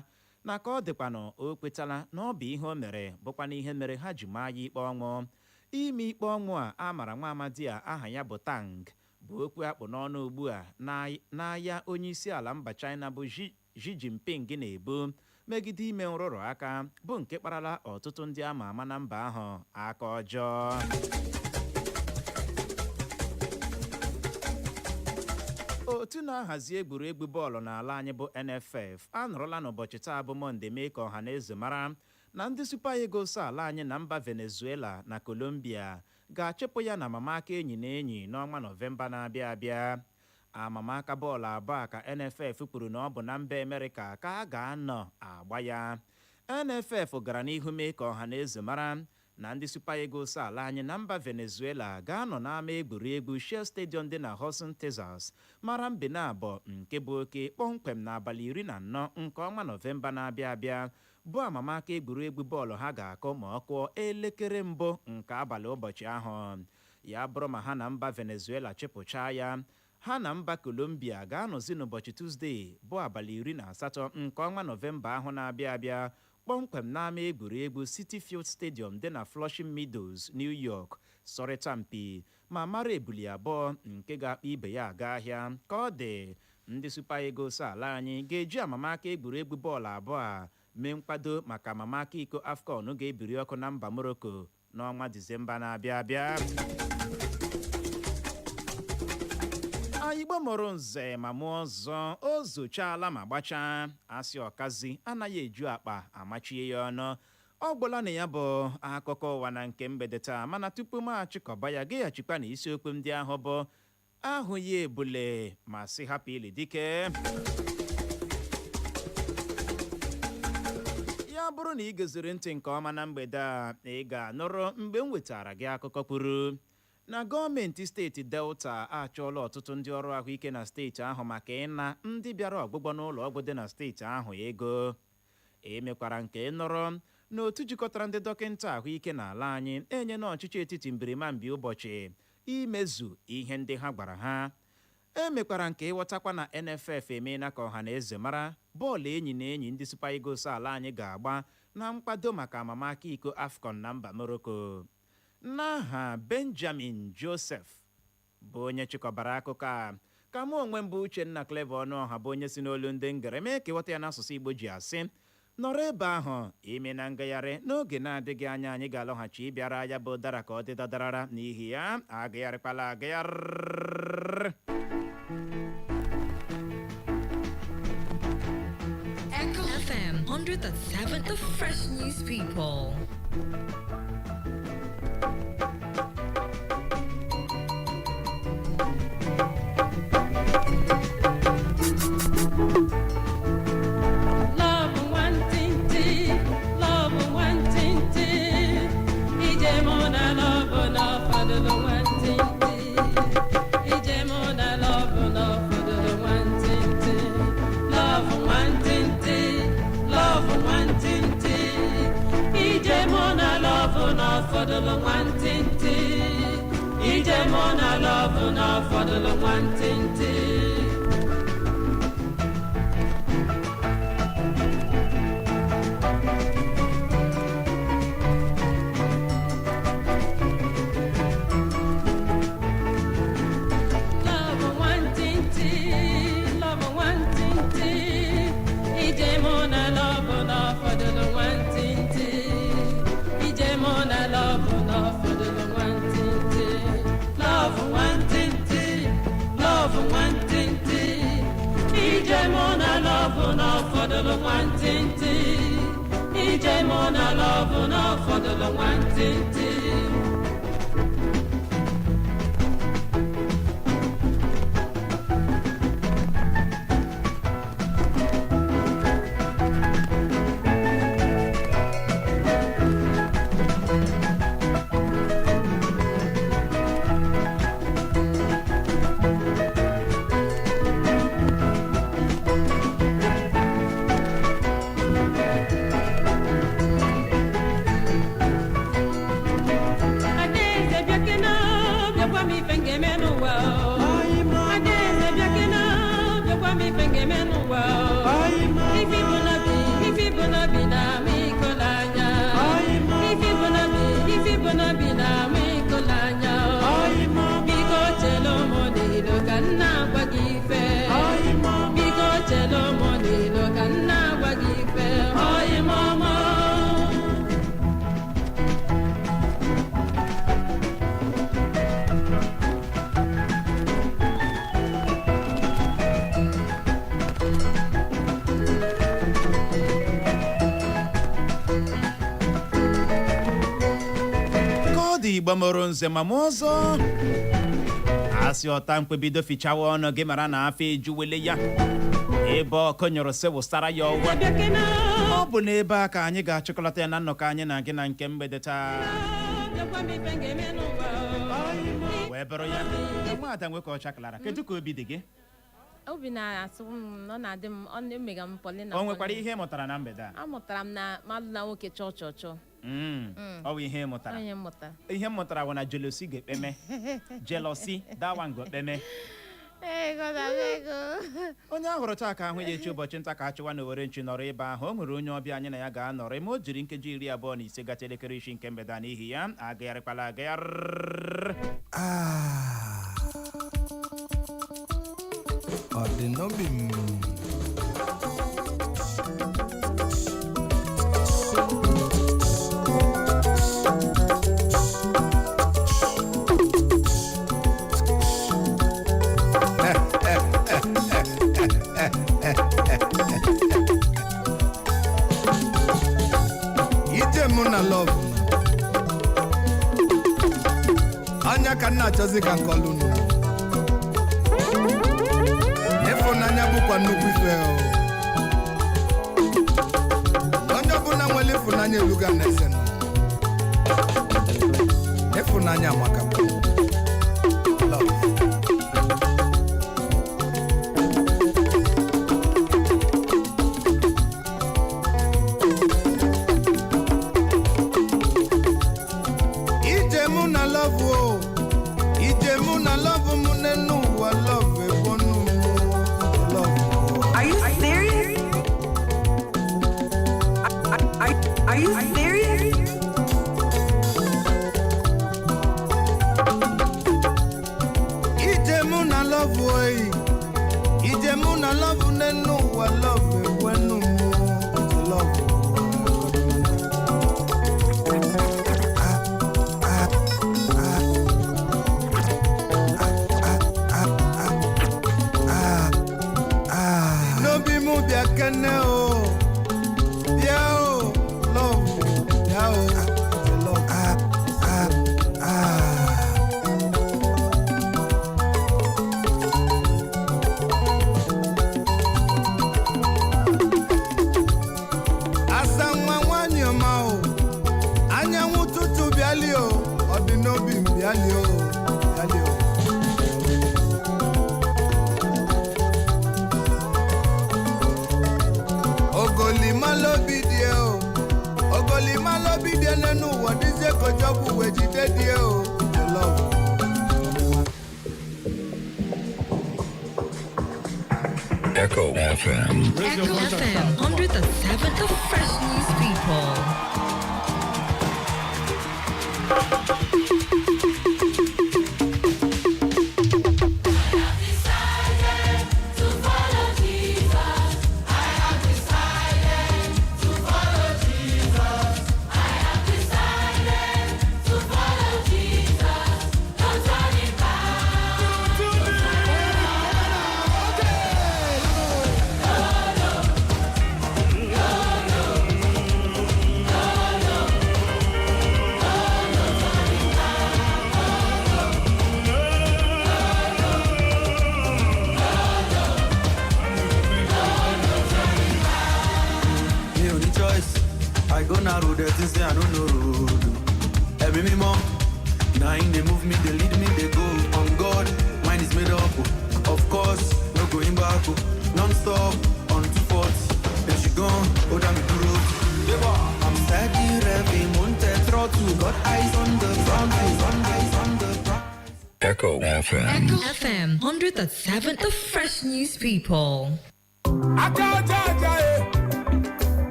na ka ọ dịkwanụ o kwetala na ọ bụ ihe o mere bụkwana ihe mere ha ji maa ya ikpe ọnwụ ime ikpe ọnwụ a mara nwa amadi a aha ya bụ Tang bụ okwu akpụ n'ọnụ ugbu a n'ahịa onye isi ala mba China bụ Xi Jinping na-ebu megide ime nrụrụ aka bụ nke kparala ọtụtụ ndị ama ama na mba ahụ aka ọjọọ. otu na-ahazi egwuregwu bọọlụ n'ala anyị bụ NFF anọrọla n'ụbọchị taa bụ Mọnde mee ka ọha na eze mara na ndị Super Eagles ala anyị na mba Venezuela na Colombia ga-achịpụ ya na amamaka enyi na enyi n'ọnwa Nọvemba na-abịa abịa. Amamaka bọọlụ abụọ ka NFF kwuru na ọ bụ na mba Amerịka ka a ga-anọ agba ya. NFF gara n'ihu mee ka ọha na eze mara na ndị Super Eagles ala anyị na mba Venezuela ga-anọ n'ama egwuregwu Shell Stadium dị na Houston, Texas mara mbina abụọ nke bụ oke kpọmkwem n'abalị 14 nke ọnwa Nọvemba na-abịa abịa bụ amamaka egwuregwu bọọlụ ha ga-akụ ma ọ kụọ elekere mbụ nke abalị ụbọchị ahụ. Ya bụrụ ma ha na mba Venezuela chịpụchaa ya, ha na mba Colombia ga-anọzi n'ụbọchị Tuzdee bụ abalị 18 nke ọnwa Nọvemba ahụ na-abịa abịa kpọmkwem n'ama egwuregwu Citi Field Stadium dị na Flushing Meadows, New York sọrịta mpi ma mara ebuli abụọ nke ga-akpa ibe ya aga ahịa. Ka ọ dị, ndị Super Eagles ala anyị ga-eji amamaka egwuregwu bọọlụ abụọ a mee nkwado maka amamaka iko AFCON ga-ebiri ọkụ na mba Morocco n'ọnwa Disemba na-abịa abịa. Igbo mụrụ nze ma mụọ ọzọ o zochaala ma gbachaa asị ọkazi anaghị eju akpa amachie ya ọnụ. Ọ gwụla na ya bụ akụkọ ụwa na nke mgbede taa, mana tupu m achịkọba ya geghachikwa na isiokwu ndị ahụ bụ ahụ ya ebule ma sị hapụ ili dike. Ya bụrụ na ị geziri ntị nke ọma na mgbede a, ị ga-anụrụ mgbe m wetara gị akụkọ kwuru na gọọmenti steeti Delta achọọla ọtụtụ ndị ọrụ ahụike na steeti ahụ maka ịna ndị bịara ọgbụgbọ n'ụlọ ọgwụ dị na steeti ahụ ego. Emekwara nke nọrọ n'otu jikọtara ndị dọkịta ahụike n'ala anyị enye n'ọchịchị etiti mbirimambi ụbọchị imezu ihe ndị ha gwara ha. Emekwara nke ịghọtakwa na NFF emeela ka ọha na eze mara bọọlụ enyi na enyi ndị Super Eagles ala anyị ga-agba na nkwado maka amamaka iko AFCON na mba Morocco. N'aha Benjamin Joseph bụ onye chịkọbara akụkọ a, ka mụ onwe m bụ Uchenna Clever Ọnụọha bụ onye si n'olu ndị ngere mee ka ịghọta ya n'asụsụ Igbo ji asị nọrọ ebe ahụ ime na ngagharị n'oge na-adịghị anya anyị ga-alọghachi ịbịara ya bụ dara ka ọ dị dadarara n'ihi ya agagharịkwala agagharị.
Echo FM 100.7 The Fresh News People.
Ijemona love na fadala wantinti. Ijemona love na fadala wantinti.
Igbo mụrụ nze ma mụ ọzọ asị ọta mkpebido fichawa ọnụ gị mara na afọ ejuwele ya ebe ọkụ nyụrụ sị wụsara ya ọwa ọ bụ n'ebe a ka anyị ga-achịkọlata ya na nnọkọ anyị na gị na nke mgbede taa wee bụrụ ya nwaada nwoke ọcha Clara kedu ka obi dị gị?
Obi na-atụ m ọ na-adị m ọ na-emega m pọlị na
o nwekwara ihe ị mụtara na mgbede a?
Amụtara m na mmadụ na nwoke chọọ chọọ chọọ
ọ bụ ihe ị mụtara? Ihe m mụtara bụ na jealousy ga-ekpeme jealousy dawan ga-ekpeme onye ahụrụ taa ka ahụ ya echi ụbọchị nta ka achịwa na Owerre nchi nọrọ ebe ahụ o nwere onye ọbịa anyị na ya ga-anọrọ ime o jiri nkeji 25 gacha elekere isi nke mgbede n'ihi ya agagharịkwala agagharị
ọ dị n'obi m ije mụ na love anya ka nna achọzi ka nkọlụ nụ ịfụnanya bụkwa nnukwu ife onye ọbụla nwere ịfụnanya eluga na-ese nụ ịfụnanya maka ije mụ na love o ije mụ na love mụ n'enu ụwa love ebonu
Are you serious? Are you serious?
ije mụ na love oyi ije mụ na love n'enu ụwa love ebonu love n'obi mụ bịa kene o bịa o love bịa o asa nwa nwanyị ọma o anyanwụ ụtụtụ bịali o ọ dị n'obi m bịali o bịali o ogolimalobidie o ogolimalobidie n'enu ụwa dịzie ka ọjọbụ wee jide die o love
Echo FM.
Echo FM 100.7 The Fresh News People.
I go na road, they say I don't know road. Every me mom, now in they move me, they lead me, they go. On God, mine is made up. Of course, no going back. Non-stop, on 240. Then she gone, oh damn it, road. I'm steady, revving, Monte throttle. Got eyes on the front, eyes on the front.
Echo FM.
Echo FM 100.7 The Fresh News People.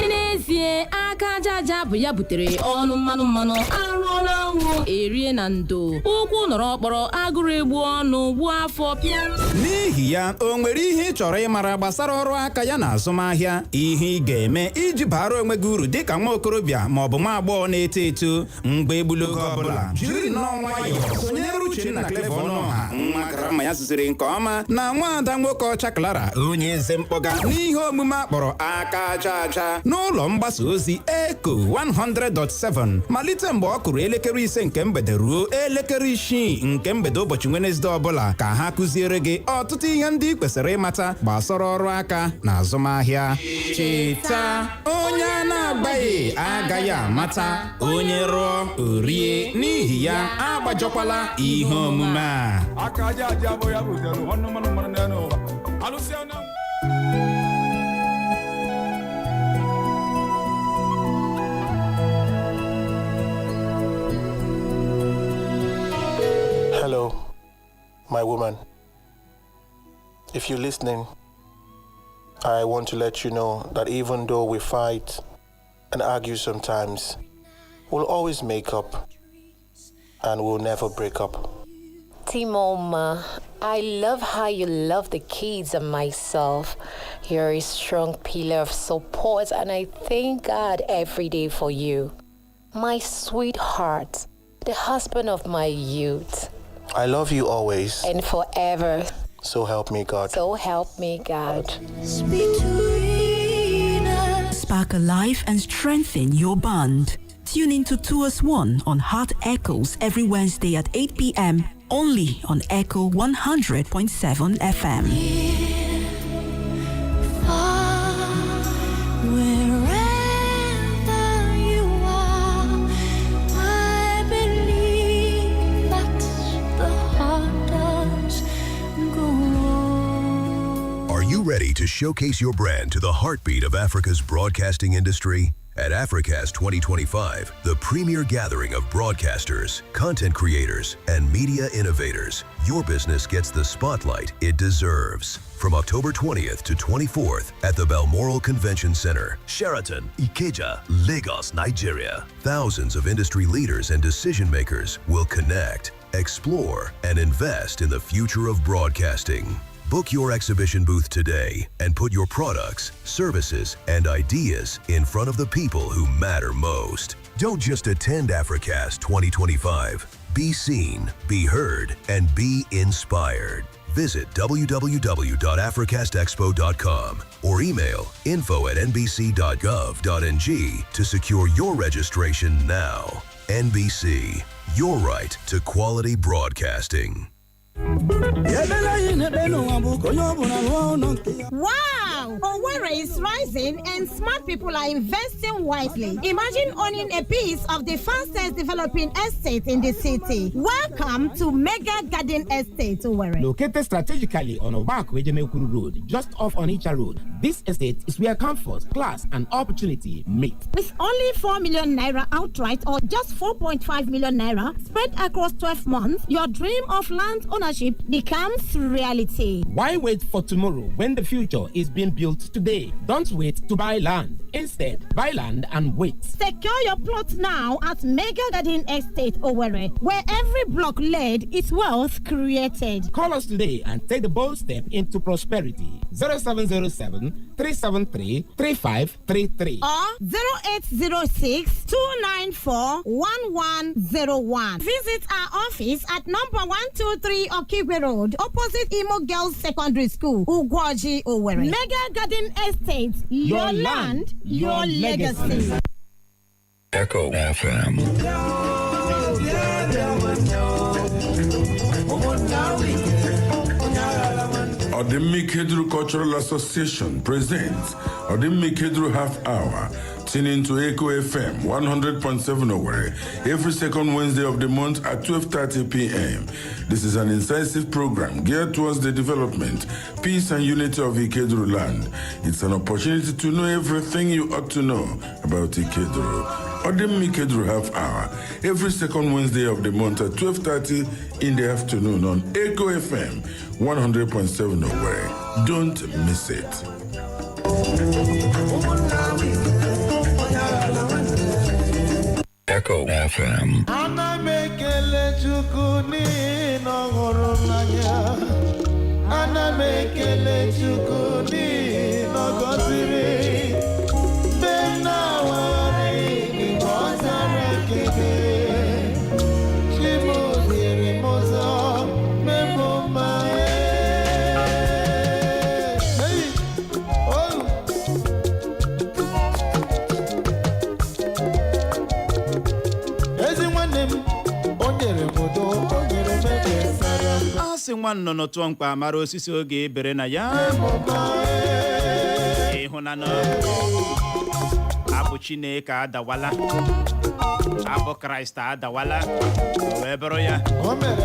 n'ezie aka aja bụ ya butere ọnụ mmanụ arụọla anwụ erie na ndo ụkwụ nọrọ ọkpọrọ agụrụ egbu ọnụ gbuo afọ pịa
n'ihi ya o nwere ihe ị chọrọ ịmara gbasara ọrụ aka ya na azụmahịa ihe ị ga-eme iji bara onwe gị uru dịka nwa okorobịa ma ọ bụ nwa agbọghọ na-eto eto mgbe egbulogo ọbụla jiri nnọọ nwayọọ sonyere Uchenna Clever Ọnụọha nwa chọrọ ma ya zuziri nke ọma na nwaada nwoke ọcha Clara onye eze mkpọga n'ihe omume akpọrọ aka aja aja n'ụlọ mgbasa ozi Echo 100.7 malite mgbe ọ kụrụ elekere 5 nke mgbede ruo elekere 6 nke mgbede ụbọchị Wednesday ọbụla ka ha kụziere gị ọtụtụ ihe ndị ị kwesịrị ịmata gbasara ọrụ aka na azụmahịa. Cheta, onye a na-agbaghị agaghị amata, onye rụọ orie, n'ihi ya agbajọkwala ihe omume a.
aka aja aja bụ ya butere ọnụ mmanụ mmanụ n'elu ụwa alụsịa na
Hello, my woman. If you're listening, I want to let you know that even though we fight and argue sometimes, we'll always make up and we'll never break up.
Timoma, I love how you love the kids and myself. You're a strong pillar of support, and I thank God every day for you. My sweetheart, the husband of my youth.
I love you always.
And forever.
So help me God.
So help me God.
Spark a life and strengthen your bond. Tune into 2us1 on Heart Echoes every Wednesday at 8 p.m. only on Echo 100.7 FM.
Are you ready to showcase your brand to the heartbeat of Africa's broadcasting industry? At Africast 2025, the premier gathering of broadcasters, content creators, and media innovators, your business gets the spotlight it deserves. From October 20th to 24th at the Balmoral Convention Center, Sheraton, Ikeja, Lagos, Nigeria, thousands of industry leaders and decision makers will connect, explore, and invest in the future of broadcasting. Book your exhibition booth today and put your products, services, and ideas in front of the people who matter most. Don't just attend Africast 2025. Be seen, be heard, and be inspired. Visit www.africastexpo.com or email info@nbc.gov.ng to secure your registration now. NBC, your right to quality broadcasting.
Wow! Owerri is rising and smart people are investing wisely. Imagine owning a piece of the fastest developing estate in the city. Welcome to Mega Garden Estate, Owerri.
Located strategically on Obak-Wejemekuru Road, just off Onitsha Road, this estate is where comfort, class, and opportunity meet.
With only 4 million naira outright or just 4.5 million naira spread across 12 months, your dream of land ownership becomes reality.
Why wait for tomorrow when the future is being built today? Don't wait to buy land. Instead, buy land and wait.
Secure your plot now at Mega Garden Estate, Owerri, where every block laid is wealth created.
Call us today and take the bold step into prosperity. 0707-373-3533
or 0806-294-1101. Visit our office at number 123 Okigwe Road, opposite Imo Girls Secondary School, Ugwaji, Owerri. Mega Garden Estate, your land, your legacy.
Echo FM.
Odimmikedru Cultural Association presents Odimmikedru Half Hour. Tune into Echo FM 100.7 Owerri every second Wednesday of the month at 12:30 p.m. This is an incisive program geared towards the development, peace, and unity of Ikedru land. It's an opportunity to know everything you ought to know about Ikedru. Odimmikedru Half Hour every second Wednesday of the month at 12:30 in the afternoon on Echo FM 100.7 Owerri. Don't miss it.
Echo FM.
Ana m ekele Chukwu n'ihi na ọ hụrụ m n'anya. Ana m ekele Chukwu n'ihi na ọ gọziri. Mgbe m na-awagharị igwe ọ zara ekele. Chi m ziri m ụzọ, mgbe m
sị nwa nnụnụ tụọ mkpa mara osisi oge ebere na ya ịhụnanụ abụ Chineke adawala abụ Kraịst adawala wee bụrụ ya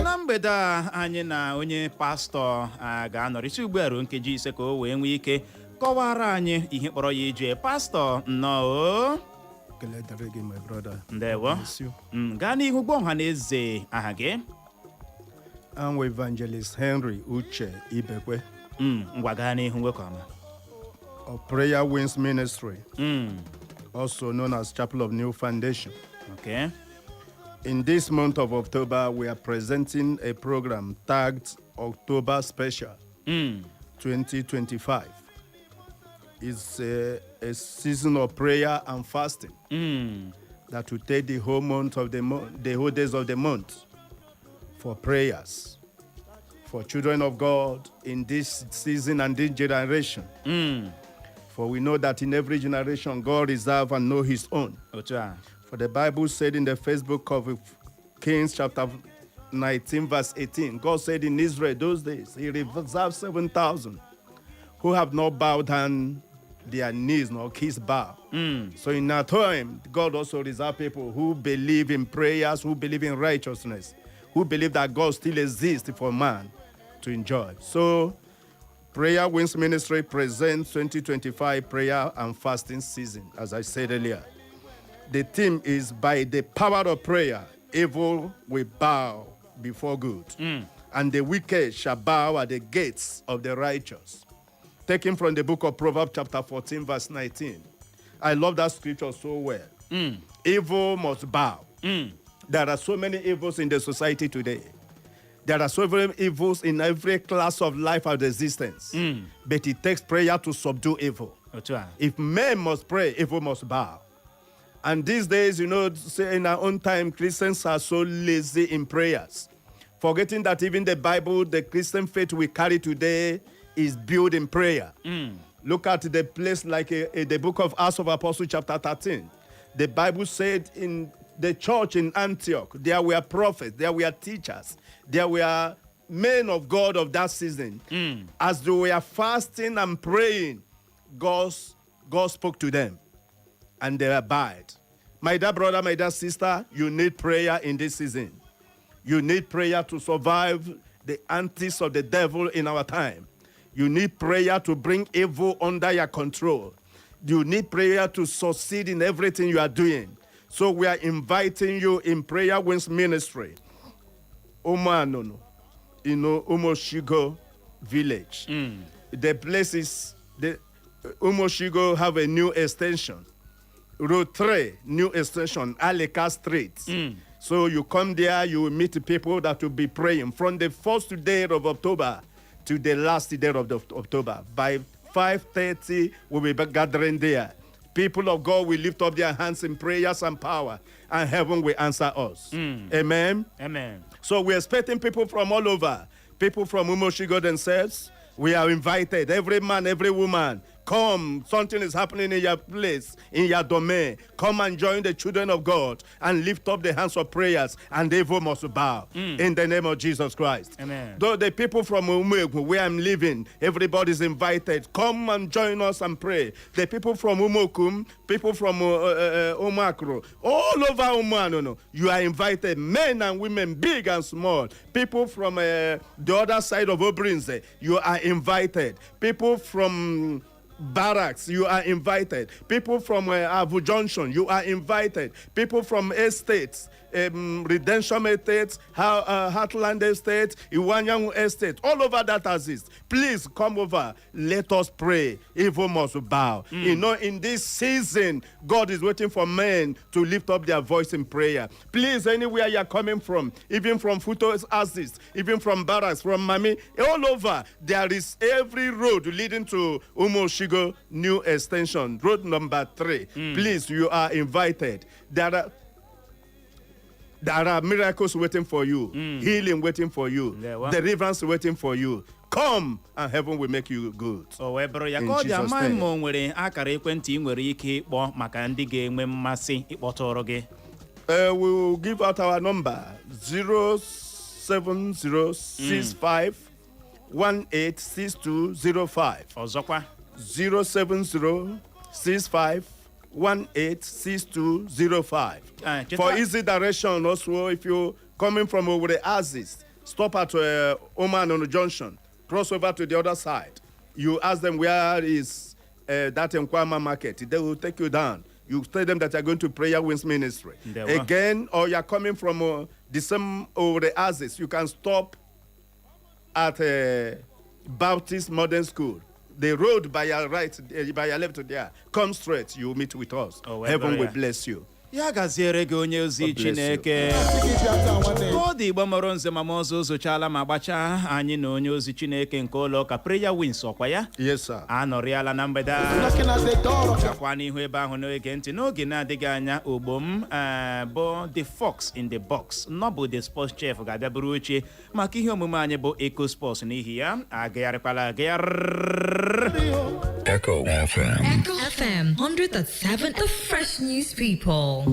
na mgbede a anyị na onye pastọ ga-anọrịsị ugbu a ruo nkeji 5 ka o wee nwee ike kọwara anyị ihe kpọrọ ya ije. Pastọ nnọọ. Ndewo. Gaa n'ihu gwa ọha na eze aha gị.
I'm Evangelist Henry Uche Ibekwe.
Ngwa gaa n'ihu nwoke ọma.
Of Prayer Wings Ministry, also known as Chapel of New Foundation.
Okay.
In this month of October, we are presenting a program tagged October Special 2025. It's a season of prayer and fasting that will take the whole month of the whole days of the month for prayers for children of God in this season and this generation. For we know that in every generation, God reserves and knows his own. For the Bible said in the first book of Kings, chapter 19, verse 18, God said in Israel those days, he reserved 7,000 who have not bowed down their knees nor kissed bow. So in that time, God also reserved people who believe in prayers, who believe in righteousness, who believe that God still exists for man to enjoy. So Prayer Wings Ministry presents 2025 prayer and fasting season, as I said earlier. The theme is by the power of prayer, evil will bow before good, and the wicked shall bow at the gates of the righteous. Taken from the book of Proverbs chapter 14, verse 19. I love that scripture so well. Evil must bow. There are so many evils in the society today. There are so many evils in every class of life of existence. But it takes prayer to subdue evil. If men must pray, evil must bow. And these days, you know, say in our own time, Christians are so lazy in prayers, forgetting that even the Bible, the Christian faith we carry today, is built in prayer. Look at the place like the book of Acts of Apostles, chapter 13. The Bible said in the church in Antioch, there were prophets, there were teachers, there were men of God of that season. As they were fasting and praying, God spoke to them, and they abide. My dear brother, my dear sister, you need prayer in this season. You need prayer to survive the antics of the devil in our time. You need prayer to bring evil under your control. You need prayer to succeed in everything you are doing. So we are inviting you in Prayer Wings Ministry, Umanono, Umoshigo Village. The place is, the Umoshigo have a new extension. Road 3, new extension, Aleka Street. So you come there, you will meet people that will be praying from the first day of October to the last day of October. By 5:30, we'll be gathering there. People of God will lift up their hands in prayers and power, and heaven will answer us. Amen?
Amen.
So we're expecting people from all over. People from Umoshigo themselves. We are invited. Every man, every woman, come. Something is happening in your place, in your domain. Come and join the children of God and lift up the hands of prayers, and evil must bow in the name of Jesus Christ.
Amen.
Though the people from Umegu, where I'm living, everybody's invited. Come and join us and pray. The people from Umokum, people from Omakro, all over Umanono, you are invited. Men and women, big and small. People from the other side of Obrinze, you are invited. People from Barracks, you are invited. People from Abu Junction, you are invited. People from estates, Redemption Estate, Heartland Estate, Iwanyang Estate, all over that exists. Please come over. Let us pray. Evil must bow. You know, in this season, God is waiting for men to lift up their voice in prayer. Please, anywhere you're coming from, even from Futo's Assist, even from Barracks, from Mami, all over, there is every road leading to Umoshigo New Extension, road number 3. Please, you are invited. There are miracles waiting for you, healing waiting for you, deliverance waiting for you. Come and heaven will make you good.
O wee bụrụ ya ka ọ dị ama ma o nwere akara ekwentị ị nwere ike ịkpọ maka ndị ga-enwe mmasị ịkpọtụrụ gị.
We will give out our number 070 07065 186205.
Ọzọkwa.
07065 186205. For easy direction, also, if you're coming from Owerri Axis, stop at Oman on the junction, cross over to the other side. You ask them where is that Nkwama market. They will take you down. You tell them that you're going to Prayer Winds Ministry. Again, or you're coming from the same Owerri Axis, you can stop at Baptist Modern School. The road by your right, by your left there. Come straight, you meet with us. Heaven will bless you.
Ya gaziere gị onye ozi Chineke. Ọ dị Igbo mụrụ nze ma ọzọ zochala ma gbachaa anyị na onye ozi Chineke nke ụlọ ụka Prayer Winds ọkwa ya?
Yes, sir.
Anọrịala na mgbede gakwa n'ihu ebe ahụ n'oge ntị n'oge na-adịghị anya ogbo m bụ The Fox in the Box. Nọbụ the sports chef ga-abịa bụrụ oche maka ihe omume anyị bụ Eco Sports n'ihi ya agagharịkwala agagharị.
Echo FM.
Echo FM 100.7, the fresh news people.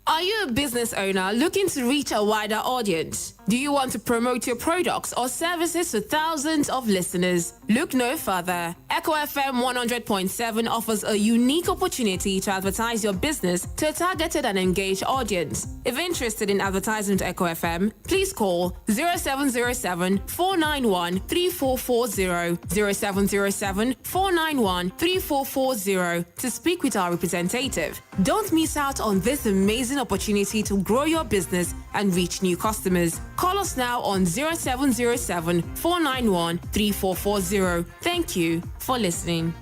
Are you a business owner looking to reach a wider audience? Do you want to promote your products or services to thousands of listeners? Look no further. Echo FM 100.7 offers a unique opportunity to advertise your business to a targeted and engaged audience. If interested in advertising to Echo FM, please call 0707 491 3440, 0707 491 3440 to speak with our representative. Don't miss out on this amazing opportunity to grow your business and reach new customers. Call us now on 0707 491 3440. Thank you for listening.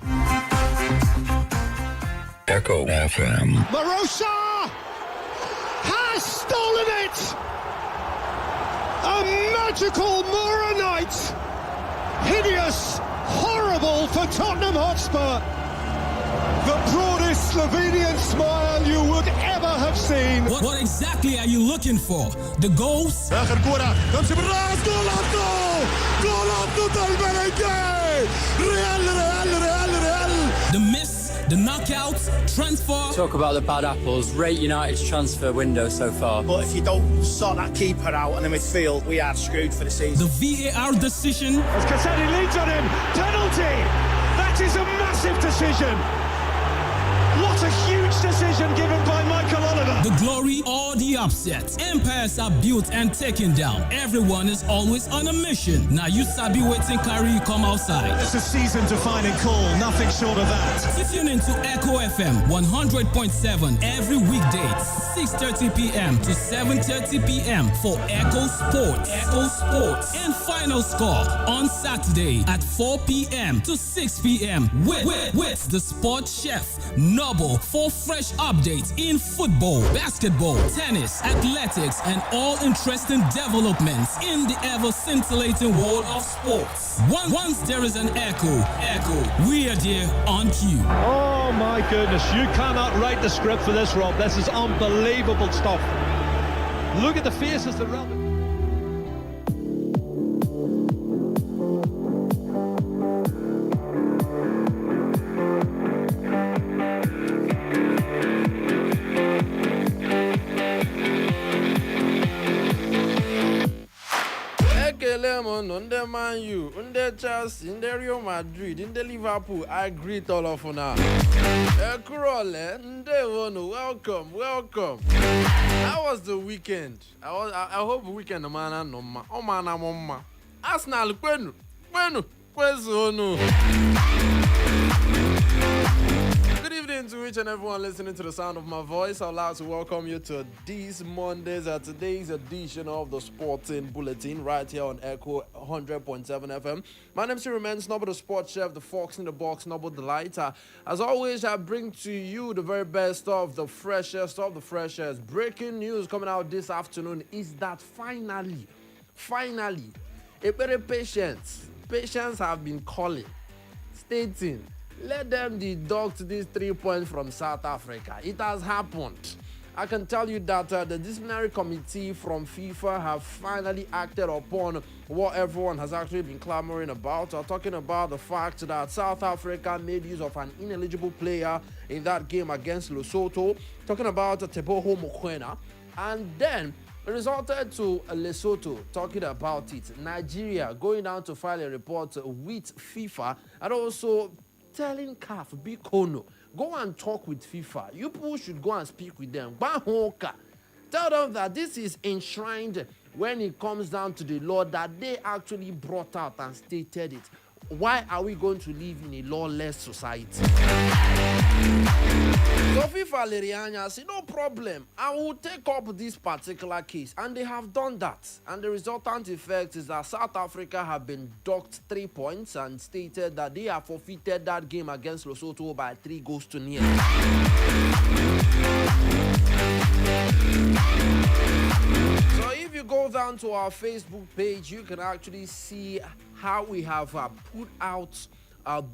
Echo FM.
Marosa has stolen it! A magical Mora night! Hideous, horrible for Tottenham Hotspur! The broadest Slovenian smile you would ever have seen.
What exactly are you looking for? The goals? The miss? The knockouts? Transfer?
Talk about the bad apples. Rate United's transfer window so far.
But if you don't sort that keeper out in the midfield, we are screwed for the season.
The VAR decision?
As Cassetti leads on him. Penalty! That is a massive decision. What a huge decision given by Michael Oliver.
The glory or the upset. Empires are built and taken down. Everyone is always on a mission. Now you sabi waiting carry come outside.
It's a season-defining call, nothing short of that.
Tune into Echo FM 100.7 every weekday, 6:30 p.m. to 7:30 p.m. for Echo Sports. Echo Sports. And final score on Saturday at 4 p.m. to 6 p.m. with the sports chef Noble for fresh updates in football, basketball, tennis, athletics, and all interesting developments in the ever scintillating world of sports. Once there is an echo, we are there on cue.
Oh my goodness, you cannot write the script for this, Rob. This is unbelievable stuff. Look at the faces that Rob.
Ndị Man U, ndị Chelsea, ndị Real Madrid, ndị Liverpool, I greet all of you now. Ekurole, Ndewonu, welcome. How was the weekend? I hope the weekend man no ma. O man amoma. Arsenal kwenu, kwezonu. Good evening to each and everyone listening to the sound of my voice. I'd like to welcome you to this Monday's today's edition of the Sporting Bulletin right here on Echo 100.7 FM. My name is remains Noble the Sports Chef, the Fox in the Box, Noble the Lighter. As always, I bring to you the very best of the freshest of the freshest. Breaking news coming out this afternoon is that finally, a very patients have been calling, stating, let them deduct these 3 points from South Africa. It has happened. I can tell you that the disciplinary committee from FIFA have finally acted upon what everyone has actually been clamoring about. Talking about the fact that South Africa made use of an ineligible player in that game against Lesotho. Talking about Teboho Mokoena. And then it resulted to Lesotho talking about it. Nigeria going down to file a report with FIFA and also telling CAF, Bikono, go and talk with FIFA. You people should go and speak with them. Bahoka. Tell them that this is enshrined when it comes down to the law that they actually brought out and stated it. Why are we going to live in a lawless society? So FIFA Lerianya said, no problem, I will take up this particular case. And they have done that. And the resultant effect is that South Africa have been docked 3 points and stated that they have forfeited that game against Lesotho by 3 goals to nil. So if you go down to our Facebook page, you can actually see how we have put out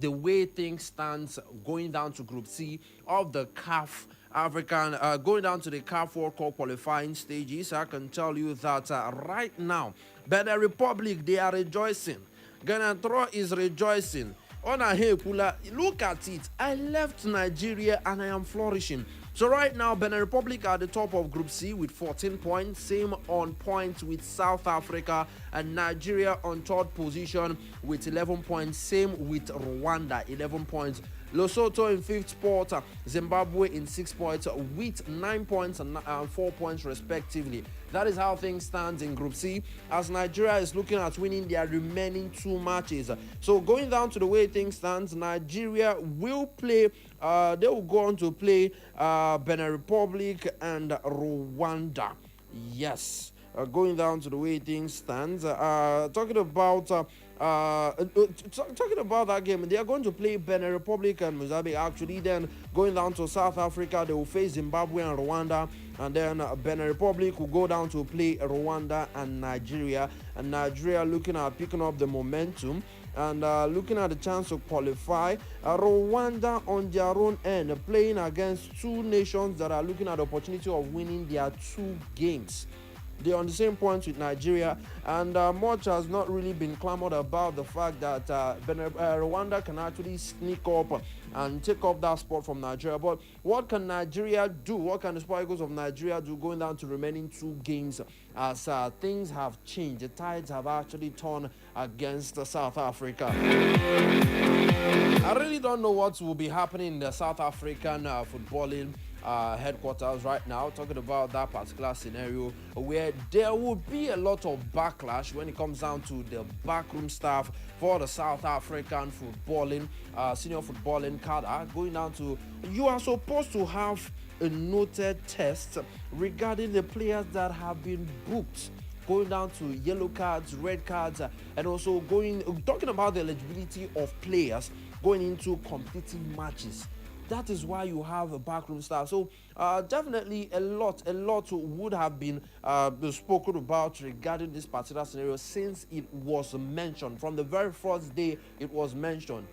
the way things stands going down to Group C of the CAF African, going down to the CAF World Cup qualifying stages. I can tell you that right now, Benin Republic, they are rejoicing. Ghana is rejoicing. Look at it. I left Nigeria and I am flourishing. So right now, Benin Republic are at the top of Group C with 14 points, same on points with South Africa, and Nigeria on third position with 11 points, same with Rwanda, 11 points. Lesotho in 5th spot, Zimbabwe in 6 points with 9 points and 4 points respectively. That is how things stand in Group C, as Nigeria is looking at winning their remaining 2 matches. So going down to the way things stand, Nigeria will play, they will go on to play Benin Republic and Rwanda. Yes, going down to the way things stand, talking about that game, they are going to play Benin Republic and Mozambique. Actually, then going down to South Africa, they will face Zimbabwe and Rwanda, and then Benin Republic will go down to play Rwanda and Nigeria. And Nigeria looking at picking up the momentum and looking at the chance to qualify. Rwanda on their own end playing against 2 nations that are looking at the opportunity of winning their 2 games. They're on the same points with Nigeria, and much has not really been clamored about the fact that Rwanda can actually sneak up and take up that spot from Nigeria. But what can Nigeria do? What can the Super Eagles of Nigeria do going down to remaining 2 games as things have changed? The tides have actually turned against South Africa. I really don't know what will be happening in the South African footballing headquarters right now, talking about that particular scenario where there will be a lot of backlash when it comes down to the backroom staff for the South African footballing, senior footballing cadre. Going down to, you are supposed to have a noted test regarding the players that have been booked, going down to yellow cards, red cards, and also talking about the eligibility of players going into competitive matches. That is why you have a backroom staff. So definitely a lot would have been spoken about regarding this particular scenario since it was mentioned. From the very first day it was mentioned.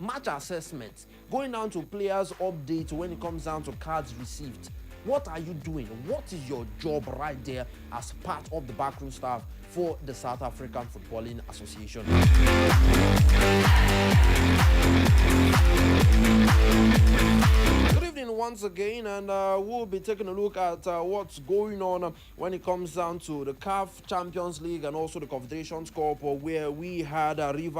Match assessment, going down to players update when it comes down to cards received. What are you doing? What is your job right there as part of the backroom staff for the South African Footballing Association? Good evening once again, and we'll be taking a look at what's going on when it comes down to the CAF Champions League and also the Confederations Cup, where we had Rivers